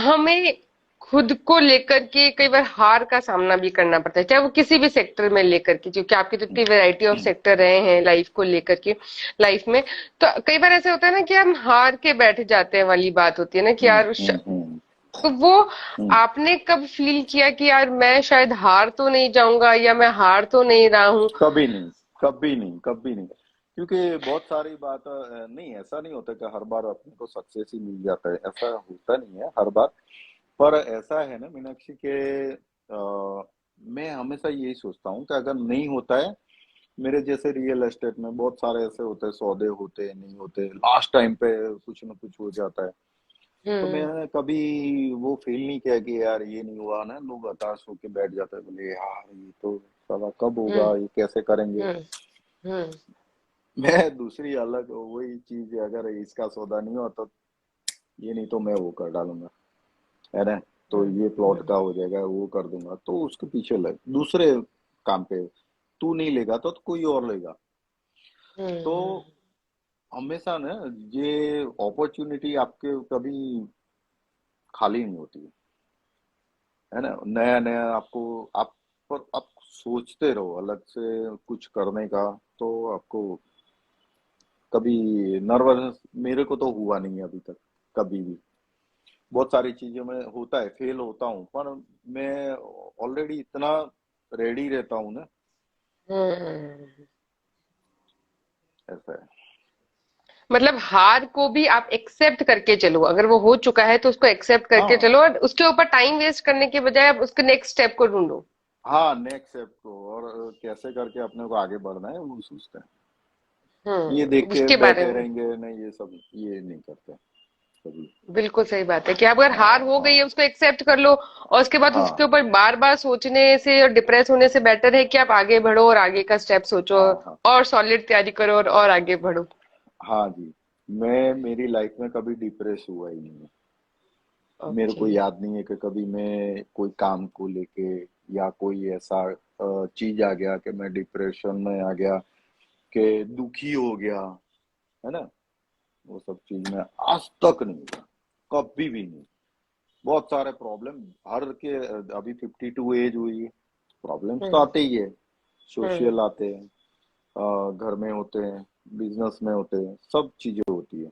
हमें खुद को लेकर के कई बार हार का सामना भी करना पड़ता है, चाहे वो किसी भी सेक्टर में लेकर के, क्योंकि आपकी तो इतनी वैरायटी ऑफ सेक्टर रहे हैं लाइफ को लेकर के, लाइफ में। तो कई बार ऐसे होता है ना कि हम हार के बैठ जाते हैं वाली बात होती है ना कि यार हम्म। तो वो हम्म। आपने कब फील किया कि यार मैं शायद हार तो नहीं जाऊंगा या मैं हार तो नहीं रहा हूँ? कभी नहीं, कभी नहीं, कभी नहीं। क्योंकि बहुत सारी बात नहीं, ऐसा नहीं होता कि हर बार अपने को सक्सेस ही मिल जाता है, ऐसा होता नहीं है हर बार। पर ऐसा है ना मीनाक्षी के, मैं हमेशा यही सोचता हूँ कि अगर नहीं होता है, मेरे जैसे रियल एस्टेट में बहुत सारे ऐसे होते हैं, सौदे होते हैं, नहीं होते, लास्ट टाइम पे कुछ ना कुछ हो जाता है। तो हम्म। मैंने कभी वो फील नहीं किया कि यार ये नहीं हुआ ना, लोग हताश होके बैठ जाते हैं, बोले यार ये तो साला कब हम्म। होगा, ये कैसे करेंगे। हम्म। हम्म। मैं दूसरी अलग वही चीज, अगर इसका सौदा नहीं हुआ तो ये नहीं तो मैं वो कर डालूंगा, है ना, तो हम्म। ये प्लॉट हम्म। का हो जाएगा, वो कर दूंगा, तो उसके पीछे लग दूसरे काम पे। तू नहीं लेगा तो कोई और लेगा। तो हम्म। हमेशा ना ये अपॉर्चुनिटी आपके कभी खाली नहीं होती है ना, नया नया आपको, आप पर आप सोचते रहो अलग से कुछ करने का, तो आपको कभी नर्वस, मेरे को तो हुआ नहीं है अभी तक कभी भी। बहुत सारी चीजों में होता है, फेल होता हूँ, पर मैं ऑलरेडी इतना रेडी रहता हूँ ना, हम्म। ऐसा है। मतलब हार को भी आप एक्सेप्ट करके चलो, अगर वो हो चुका है तो उसको एक्सेप्ट करके हाँ चलो और उसके ऊपर टाइम वेस्ट करने के बजाय आप उसके नेक्स्ट स्टेप को ढूंढो। हाँ, नेक्स्ट स्टेप को, और कैसे करके अपने को आगे बढ़ना है वो सोचते हैं। ये देख के उसके बारे बैठे में रहेंगे नहीं, ये सब ये नहीं करते कभी। बिल्कुल सही बात है कि आप अगर हार हाँ हो गई हाँ है उसको एक्सेप्ट कर लो, और उसके बाद उसके हाँ ऊपर बार बार सोचने से और डिप्रेस होने से बेटर है कि आप आगे बढ़ो और आगे का स्टेप सोचो हाँ हाँ और सॉलिड तैयारी करो और आगे बढ़ो। हाँ जी। मैं मेरी लाइफ में कभी डिप्रेस हुआ ही नहीं है। मेरे ओके। को याद नहीं है कि कभी मैं कोई काम को लेके या कोई ऐसा चीज आ गया कि मैं डिप्रेशन में आ गया, कि दुखी हो गया, है ना, वो सब चीज में आज तक नहीं हुआ, कभी भी नहीं। बहुत सारे प्रॉब्लम हर के, अभी 52 एज हुई है, प्रॉब्लम्स तो हम्म। आते ही है, हम्म। सोशल आते हैं, घर में होते हैं, बिजनेस में होते हैं, सब चीजें होती है।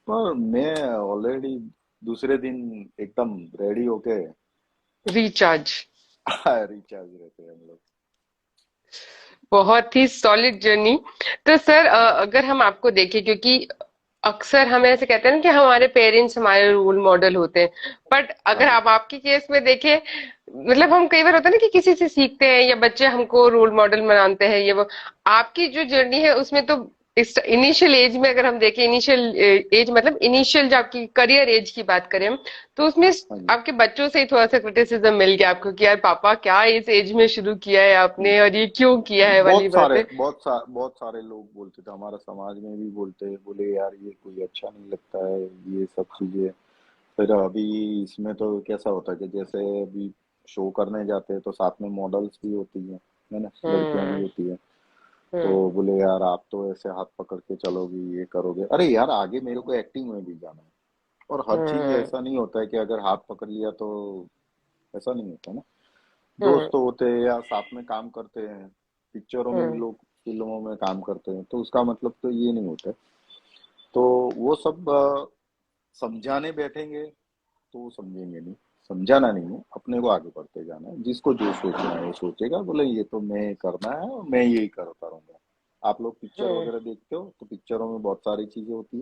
पर मैं ऑलरेडी दूसरे दिन एकदम रेडी होके रिचार्ज। रिचार्ज रहते हैं हम लोग। बहुत ही सॉलिड जर्नी। तो सर अगर हम आपको देखें, क्योंकि अक्सर हम ऐसे कहते हैं ना कि हमारे पेरेंट्स हमारे रोल मॉडल होते हैं, बट हाँ अगर जी। आप आपके केस में देखें, मतलब हम कई बार होता है ना कि किसी से सीखते हैं या बच्चे हमको रोल मॉडल बनाते हैं ये वो, आपकी जो जर्नी है उसमें तो इस इनिशियल एज में अगर हम देखें, इनिशियल एज मतलब इनिशियल जो आपकी करियर एज की बात करें हम, तो उसमें हाँ जी। आपके बच्चों से ही थोड़ा सा क्रिटिसिज्म मिल गया आपको कि यार पापा क्या इस एज में शुरू किया है आपने और ये क्यों किया है वाली बातें। बहुत सारे लोग बोलते थे, हमारा समाज में भी बोलते, बोले यार ये कोई अच्छा नहीं लगता है, ये सब चीजें। फिर अभी इसमें तो कैसा होता है कि जैसे अभी शो करने जाते हैं तो साथ में मॉडल्स भी होती है ना, लड़कियां भी हम्म। होती है। तो हम्म। बोले यार आप तो ऐसे हाथ पकड़ के चलोगी, ये करोगे, अरे यार आगे मेरे को एक्टिंग में भी जाना है। और हर चीज हम्म। ऐसा नहीं होता है कि अगर हाथ पकड़ लिया तो, ऐसा नहीं होता ना। हम्म। दोस्त तो होते हैं या साथ में काम करते हैं, पिक्चरों में भी हम्म। लोग फिल्मों में काम करते हैं, तो उसका मतलब तो ये नहीं होता है। तो वो सब समझाने बैठेंगे तो वो समझेंगे नहीं। समझाना नहीं है, अपने को आगे बढ़ते जाना है, जिसको जो सोचना है वो सोचेगा, बोले ये तो मैं करना है और मैं यही करता रहूंगा। आप लोग पिक्चर हम्म। वगैरह देखते हो तो पिक्चरों में बहुत सारी चीजें होती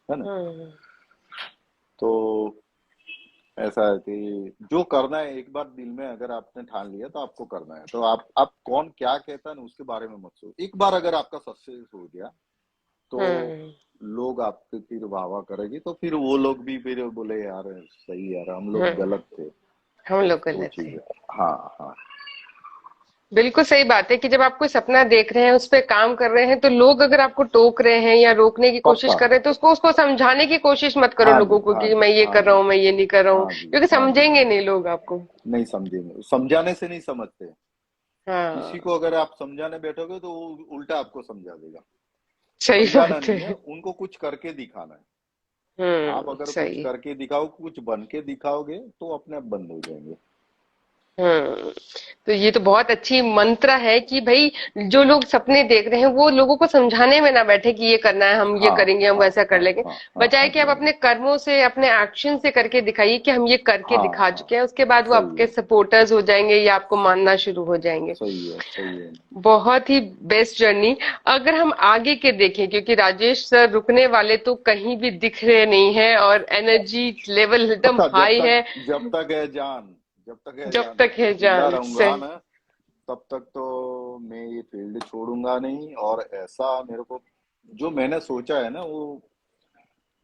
है ना। हम्म। तो ऐसा है कि जो करना है एक बार दिल में अगर आपने ठान लिया तो आपको करना है, तो आप कौन क्या कहता है ना उसके बारे में मत सोचो। एक बार अगर आपका सक्सेस हो गया तो हम्म। लोग आपके फिर वाह वाह करेगी, तो फिर वो लोग भी फिर बोले यार सही यार, हम लोग हम्म। गलत थे। हम लोग वो गलत चीज थे। है। हाँ हाँ। बिल्कुल सही बात है कि जब आप कोई सपना देख रहे हैं, उस पे काम कर रहे हैं, तो लोग अगर आपको टोक रहे हैं या रोकने की कोशिश पक्का। कर रहे हैं, तो उसको उसको समझाने की कोशिश मत करो हाँ जी लोगों को हाँ कि जी मैं ये हाँ कर रहा जी हूँ, मैं ये नहीं कर रहा हूँ, हाँ जी क्योंकि हाँ जी समझेंगे हाँ नहीं जी। लोग आपको। नहीं समझेंगे, समझाने से नहीं समझते। किसी हाँ। को अगर आप समझाने बैठोगे तो वो उल्टा आपको समझा देगा। सही समझाना बात नहीं है, है। उनको कुछ करके दिखाना है। आप हम्म। अगर कुछ सही। करके दिखाओ, कुछ बन के दिखाओगे, तो अपने आप बंद हो जाएंगे। हम्म। तो ये तो बहुत अच्छी मंत्र है कि भाई जो लोग सपने देख रहे हैं वो लोगों को समझाने में ना बैठे कि ये करना है, हम ये हाँ करेंगे, हम हाँ वैसा कर हाँ लेंगे। हाँ हाँ बजाय हाँ कि जी आप हाँ जी। अपने कर्मों से, अपने एक्शन से करके दिखाइए कि हम ये करके हाँ दिखा हाँ। चुके हैं, उसके बाद वो सही आपके है सपोर्टर्स हो जाएंगे या आपको मानना शुरू हो जाएंगे। सही है सही है। बहुत ही बेस्ट जर्नी। अगर हम आगे के देखें, क्योंकि राजेश सर रुकने वाले तो कहीं भी दिख रहे नहीं है और एनर्जी लेवल एकदम पक्का, हाई है। जब तक है जान, जब तक है जब जान, तक है जिंदा जान से। रहूंगा ना, तब तक तो मैं ये फील्ड छोड़ूंगा नहीं। और ऐसा मेरे को जो मैंने सोचा है ना, वो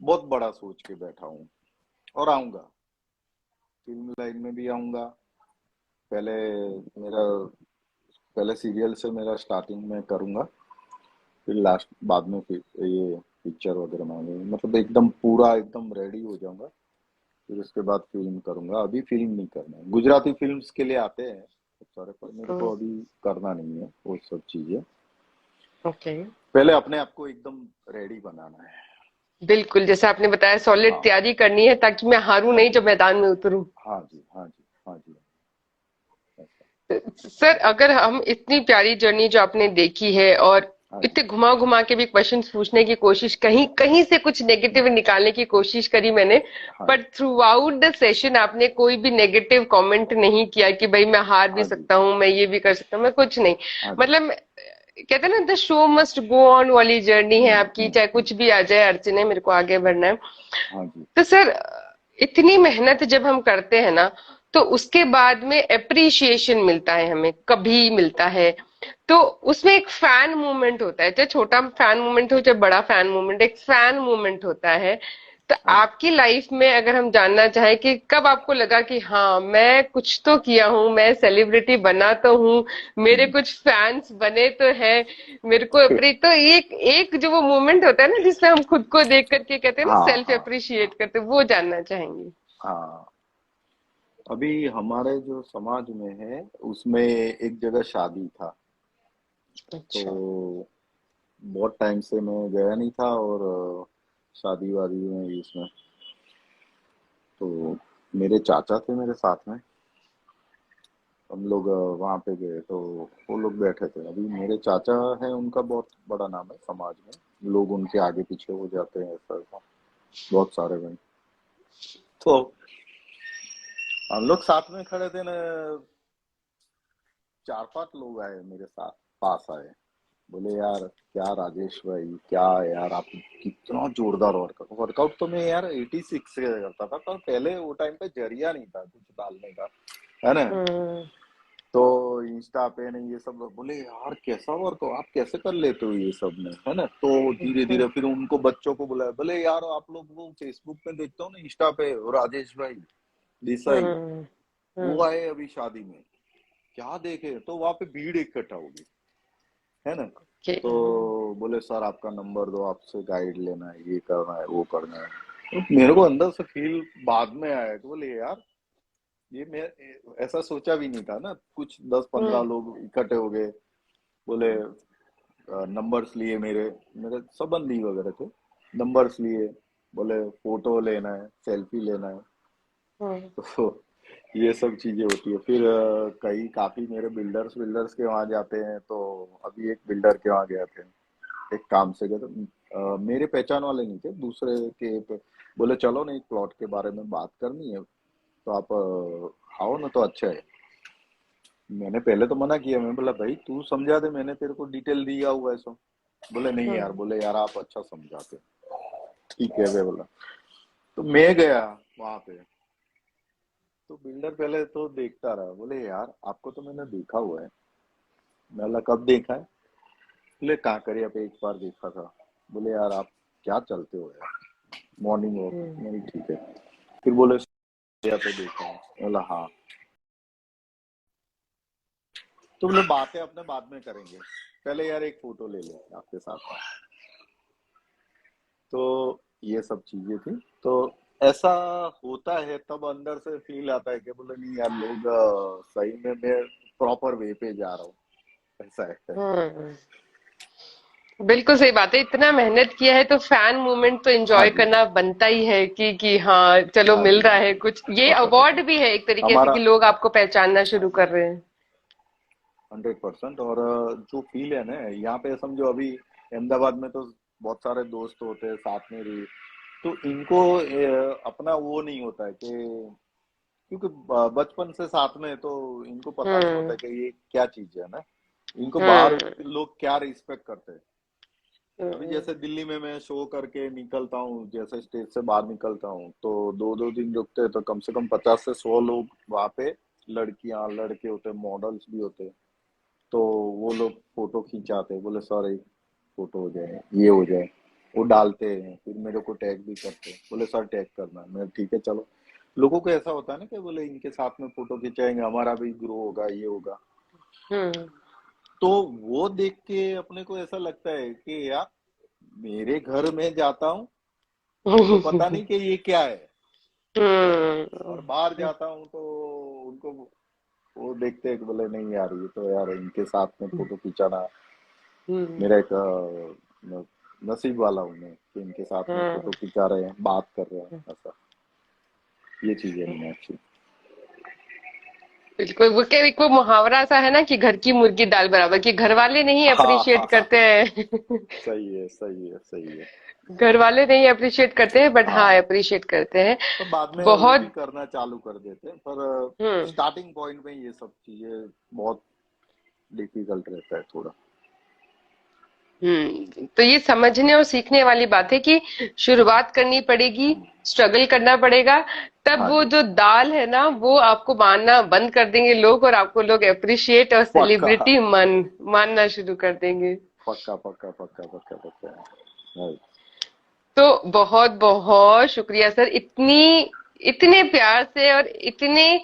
बहुत बड़ा सोच के बैठा हूँ। और आऊंगा, फिल्म लाइन में भी आऊंगा। पहले मेरा पहले सीरियल से मेरा स्टार्टिंग में करूंगा, फिर लास्ट बाद में फिर ये पिक्चर वगैरह में आऊंगा। मतलब एकदम पूरा एकदम रेडी हो जाऊंगा, फिर उसके बाद फिल्म करूंगा। अभी फिल्म नहीं करना है। गुजराती फिल्म्स के लिए आते हैं बहुत सारे, पर मेरे को अभी करना नहीं है वो सब चीजें। ओके। पहले अपने आप को एकदम रेडी बनाना है। बिल्कुल, जैसा आपने बताया सॉलिड हाँ तैयारी करनी है ताकि मैं हारूं हाँ नहीं जी जब मैदान में उतरूं। हाँ जी हाँ जी हाँ जी। ऐसा। सर अगर हम इतनी प्यारी जर्नी जो आपने देखी है और हाँ जी इतने घुमा घुमा के भी क्वेश्चंस पूछने की कोशिश, कहीं कहीं से कुछ नेगेटिव निकालने की कोशिश करी मैंने, हाँ बट जी थ्रू आउट द सेशन आपने कोई भी नेगेटिव कमेंट नहीं किया कि भाई मैं हार भी हाँ जी सकता हूँ, मैं ये भी कर सकता हूँ, मैं कुछ नहीं। हाँ जी। मतलब कहते हैं ना, the show must go on वाली जर्नी है आपकी, चाहे हम्म। कुछ भी आ जाए अड़चने, मेरे को आगे बढ़ना है। हाँ जी तो सर इतनी मेहनत जब हम करते हैं ना, तो उसके बाद में एप्रिसिएशन मिलता है, हमें कभी मिलता है। तो उसमें एक फैन मूवमेंट होता है, चाहे छोटा फैन मूवमेंट हो चाहे बड़ा फैन मूवमेंट, एक फैन मूवमेंट होता है। तो हाँ जी। आपकी लाइफ में अगर हम जानना चाहें कि कब आपको लगा कि हाँ मैं कुछ तो किया हूँ, मैं सेलिब्रिटी बना तो हूँ, मेरे हम्म। कुछ फैंस बने तो हैं, मेरे को तो एक एक जो वो मोमेंट होता है ना जिसमें हम खुद को देख करके कहते हैं ना, हाँ सेल्फ हाँ हाँ अप्रिशिएट करते हैं, वो जानना चाहेंगे। हाँ। अभी हमारे जो समाज में है, उसमें एक जगह शादी था। अच्छा। तो बहुत टाइम से मैं गया नहीं था, और शादी वादी में इसमें, तो मेरे चाचा थे मेरे साथ में। हम लोग वहाँ पे गए, तो वो लोग बैठे थे। अभी मेरे चाचा हैं, उनका बहुत बड़ा नाम है समाज में, लोग उनके आगे पीछे हो जाते हैं, ऐसा ऐसा बहुत सारे भाई। तो हम लोग साथ में खड़े थे ना, 4-5 लोग आए मेरे साथ, पास आए। बोले यार क्या राजेश भाई, क्या यार आप कितना जोरदार वर्कआउट वर्कआउट तो मैं यार 86 से करता था, पर पहले वो टाइम पे जरिया नहीं था कुछ डालने का, है ना। हम्म। तो इंस्टा पे नहीं, ये सब लोग बोले यार कैसा वर्कआउट, आप कैसे कर लेते हो ये सब में, है ना। तो धीरे धीरे फिर उनको बच्चों को बुलाया, बोले यार आप लोग वो फेसबुक पे देखते हो ना, इंस्टा पे वो राजेश भाई देसाई, हम्म। वो हम्म। आए अभी शादी में, क्या देखे। तो वहां पे भीड़ इकट्ठा होगी, है ना। कि तो बोले सर आपका नंबर दो, आपसे गाइड लेना है, ये करना है वो करना है। तो मेरे को अंदर से फील बाद में आया कि बोले यार, ये मैं ऐसा सोचा भी नहीं था ना। कुछ 10-15 हम्म। लोग इकट्ठे हो गए। बोले नंबर्स लिए, मेरे मेरे संबंधी वगैरह थे। नंबर्स लिए, बोले फोटो लेना है, सेल्फी लेना है। हम्म। तो ये सब चीजें होती है। फिर कई काफी मेरे बिल्डर्स बिल्डर्स के वहां जाते हैं। तो अभी एक बिल्डर के वहां गए थे, एक काम से गए। तो मेरे पहचान वाले नहीं थे, दूसरे के बोले चलो ना एक प्लॉट के बारे में बात करनी है, तो आप आओ ना, तो अच्छा है। मैंने पहले तो मना किया, मैं बोला भाई तू समझा दे, मैंने तेरे को डिटेल दिया हुआ है सो। बोले नहीं यार, हम्म। बोले यार आप अच्छा समझाते। ठीक है मैं बोला। तो मैं गया वहां पे। तो बिल्डर पहले तो देखता रहा, बोले यार आपको तो मैंने देखा हुआ है। मैं बोला कब देखा है। बोले कांकरिया पे एक बार देखा था। बोले यार आप क्या चलते हो यार, मॉर्निंग वॉक। हम्म। मैंने ठीक है। फिर बोले या तो देखा हूँ। बोला हाँ। तो बोले बातें अपने बाद में करेंगे, पहले यार एक फोटो ले ले आपके साथ। तो ये सब चीजें थी। तो ऐसा होता है, तब अंदर से फील आता है कि बोले नहीं यार लोग सही में मैं प्रॉपर वे पे जा रहा हूँ, ऐसा है। हम्म। बिल्कुल सही बात है, इतना मेहनत किया है तो फैन मूवमेंट तो हाँ एंजॉय जी, करना बनता ही है कि हाँ चलो हाँ मिल जी, रहा हाँ है जी। कुछ, ये पक्का अवार्ड पक्का। भी है एक तरीके से हमारा कि लोग आपको पहचानना हाँ शुरू जी, कर रहे हैं। 100%। और जो फील है ना यहाँ पे, समझो अभी अहमदाबाद में तो बहुत सारे दोस्त होते हैं साथ में भी, तो इनको अपना वो नहीं होता है कि, क्योंकि बचपन से साथ में है, तो इनको पता नहीं होता हम्म। है कि ये क्या चीज है ना। इनको बाहर हम्म। लोग क्या रिस्पेक्ट करते हैं। अभी हम्म। जैसे दिल्ली में मैं शो करके निकलता हूँ, जैसे स्टेज से बाहर निकलता हूँ, तो 2-2 दिन रुकते हैं, तो कम से कम 50 से 100 लोग वहाँ पे, लड़कियां लड़के होते हैं, मॉडल्स भी होते हैं। तो वो लोग फोटो खिंचाते हैं, बोले सर एक फोटो हो जाए, ये हो जाए। वो डालते हैं, फिर मेरे को टैग भी करते हैं, बोले सर टैग करना है। मैं ठीक है चलो। लोगों को ऐसा होता है ना कि बोले इनके साथ में फोटो खिंचाएंगे, हमारा भी ग्रो होगा, ये होगा। हम्म। तो वो देख के अपने को ऐसा लगता है कि यार मेरे घर में जाता हूँ तो पता हम्म। नहीं कि ये क्या है, और बाहर हम्म। जाता हूँ तो उनको वो देखते हैं कि बोले नहीं यार ये तो यार इनके साथ में फोटो खिंचाना, हम्म। मेरा एक नसीब वाला हूँ मैं कि इनके साथ में हम्म। फोटो खिंचा रहे हैं, बात कर रहे हैं, ऐसा। ये चीज है मीनाक्षी। बिल्कुल, वो क्या, एक वो मुहावरा सा है ना कि घर की मुर्गी दाल बराबर, कि घर वाले नहीं हाँ हाँ अप्रिशिएट हाँ। करते हैं। सही है, सही है, सही है। घर वाले नहीं अप्रिशिएट करते हैं, बट हाँ हाँ, अप्रिशिएट करते हैं। पर बाद में वो भी बहुत। करना चालू कर देते हैं, पर हम्म। स्टार्टिंग पॉइंट में ये सब चीजें बहुत डिफिकल्ट रहता है थोड़ा। तो ये समझने और सीखने वाली बात है कि शुरुआत करनी पड़ेगी, स्ट्रगल करना पड़ेगा, तब हाँ वो जी। जो दाल है ना वो आपको मानना बंद कर देंगे लोग, और आपको लोग अप्रिशिएट और पक्का सेलिब्रिटी मानना शुरू कर देंगे। पक्का पक्का पक्का पक्का पक्का। राइट। तो बहुत बहुत शुक्रिया सर, इतनी इतने प्यार से और इतने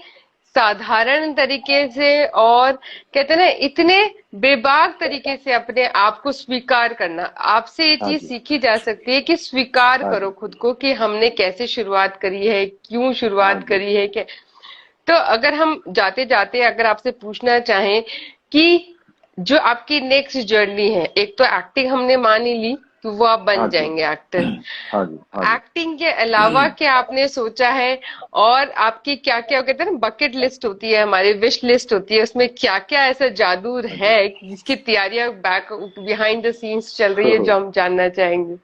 साधारण तरीके से, और कहते हैं ना इतने बेबाक तरीके से अपने आप को स्वीकार करना। आपसे ये हाँ चीज जी, सीखी जा सकती है कि स्वीकार हाँ करो जी, खुद को कि हमने कैसे शुरुआत करी है, क्यों हाँ शुरुआत जी, करी है। तो अगर हम जाते जाते अगर आपसे पूछना चाहें कि जो आपकी नेक्स्ट जर्नी है, एक तो एक्टिंग हमने मान ही ली कि वो आप हाँ बन जी, जाएंगे एक्टर, हाँ जी, हाँ जी। एक्टिंग के अलावा क्या आपने सोचा है, और आपकी क्या क्या कहते हैं ना बकेट लिस्ट होती है, हमारी विश लिस्ट होती है, उसमें क्या क्या ऐसा जादू हाँ जी। है जिसकी तैयारियां बैक बिहाइंड द सीन्स चल रही है, जो हम जानना चाहेंगे।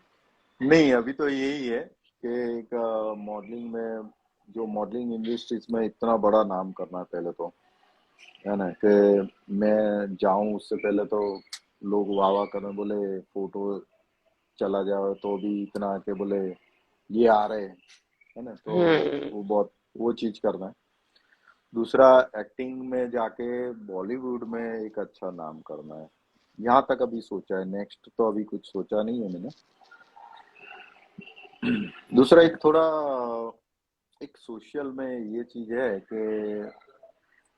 नहीं, अभी तो यही है कि एक मॉडलिंग में, जो मॉडलिंग इंडस्ट्रीज में इतना बड़ा नाम करना है पहले तो, है ना, कि मैं जाऊं उससे पहले तो लोग वाह वाह करें, बोले फोटो चला जाए तो भी इतना के बोले ये आ रहे हैं, है ना। तो हम्म। वो बहुत, वो चीज करना है। दूसरा, एक्टिंग में जाके बॉलीवुड में एक अच्छा नाम करना है। यहाँ तक अभी सोचा है, नेक्स्ट तो अभी कुछ सोचा नहीं है मैंने। दूसरा, एक थोड़ा एक सोशल में ये चीज है कि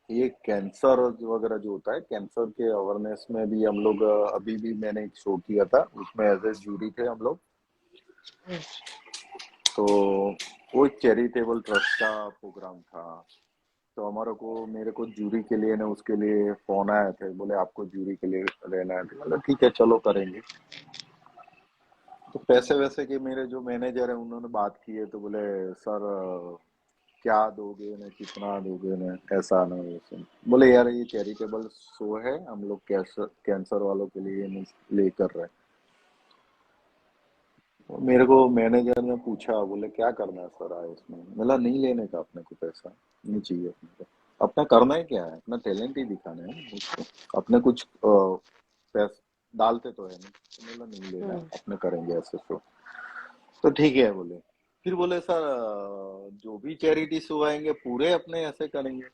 ये कैंसर वगैरह जो होता है, कैंसर के अवेयरनेस में भी हम लोग अभी भी मैंने एक शो किया था, उसमें एज ए जूरी थे हम लोग। तो वो एक चैरिटेबल ट्रस्ट का प्रोग्राम था। तो हमारे को, मेरे को जूरी के लिए ना, उसके लिए फोन आए थे, बोले आपको जूरी के लिए रहना है। तो मतलब ठीक है चलो करेंगे। तो पैसे वैसे के मेरे जो मैनेजर है उन्होंने बात की है, तो बोले सर क्या दोगे ना, कितना दोगे ना, ऐसा ना वैसे। बोले यार ये चैरिटेबल शो है, हम लोग कैंसर कैंसर वालों के लिए नहीं ले कर रहे हैं। तो मेरे को मैनेजर ने पूछा, बोले क्या करना है सर आए इसमें। बोला नहीं लेने का अपने को पैसा, नहीं चाहिए अपने को। अपना करना है क्या है, अपना टैलेंट ही दिखाना है ना उसको, अपने कुछ पैसा डालते तो है नहीं। तो बोला नहीं लेना है, हम्म। अपने करेंगे ऐसे शो। तो ठीक है बोले। फिर बोले सर जो भी चैरिटी शो आएंगे पूरे अपने ऐसे करेंगे।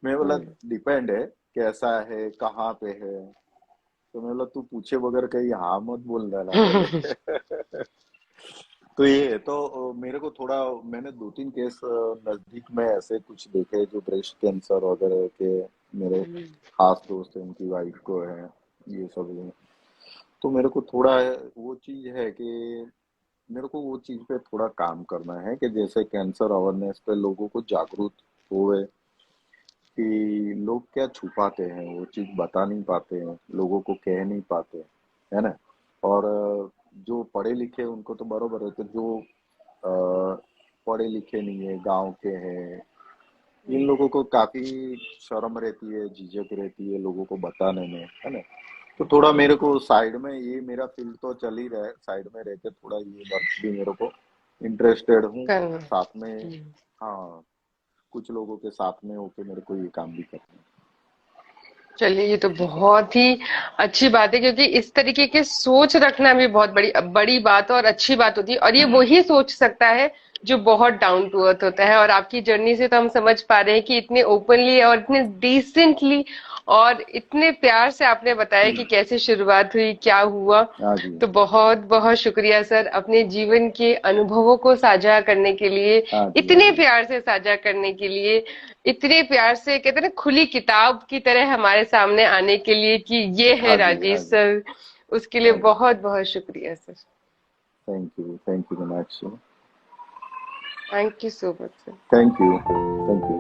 मैं बोला हम्म। डिपेंड है कैसा है, कहाँ पे है, तो मैं बोला तू पूछे बगैर कहीं हाँ मत बोल देना पहले। तो ये है, तो मेरे को थोड़ा, मैंने 2-3 केस नजदीक में ऐसे कुछ देखे जो ब्रेस्ट कैंसर वगैरह के, मेरे खास दोस्त हैं उनकी वाइफ को है ये सब है। तो मेरे को थोड़ा वो चीज है कि मेरे को वो चीज पे थोड़ा काम करना है कि जैसे कैंसर अवेयरनेस पे लोगों को जागरूक होए कि लोग क्या छुपाते हैं, वो चीज बता नहीं पाते हैं, लोगों को कह नहीं पाते, है ना। और जो पढ़े लिखे उनको तो बरोबर है, तो जो पढ़े लिखे नहीं है, गांव के हैं, इन लोगों को काफी शर्म रहती है, झिझक रहती है लोगों को बताने में, है ना। तो थोड़ा मेरे को साइड में, ये मेरा फील्ड तो चल ही रहा है, साइड में रहकर थोड़ा ये वर्क भी मेरे को इंटरेस्टेड हूँ करना। साथ में। हाँ, कुछ लोगों के साथ में होके मेरे को ये काम भी करना चलिए, ये तो बहुत ही अच्छी बात है, क्योंकि इस तरीके की सोच रखना भी बहुत बड़ी बड़ी बात और अच्छी बात होती है, और ये वही सोच सकता है जो बहुत डाउन टू अर्थ होता है। और आपकी जर्नी से तो हम समझ पा रहे हैं कि इतने ओपनली और इतने डिसेंटली और इतने प्यार से आपने बताया कि कैसे शुरुआत हुई, क्या हुआ। है। हाँ जी। तो बहुत बहुत शुक्रिया सर, अपने जीवन के अनुभवों को साझा करने के लिए, हाँ जी। हाँ इतने जी। प्यार से साझा करने के लिए, इतने प्यार से कहते हैं ना खुली किताब की तरह हमारे सामने आने के लिए कि ये है हाँ जी। हाँ राजेश जी। सर, उसके लिए हाँ जी। बहुत बहुत शुक्रिया sir. Thank you, thank you much. Thank you so much sir. Thank you, thank you.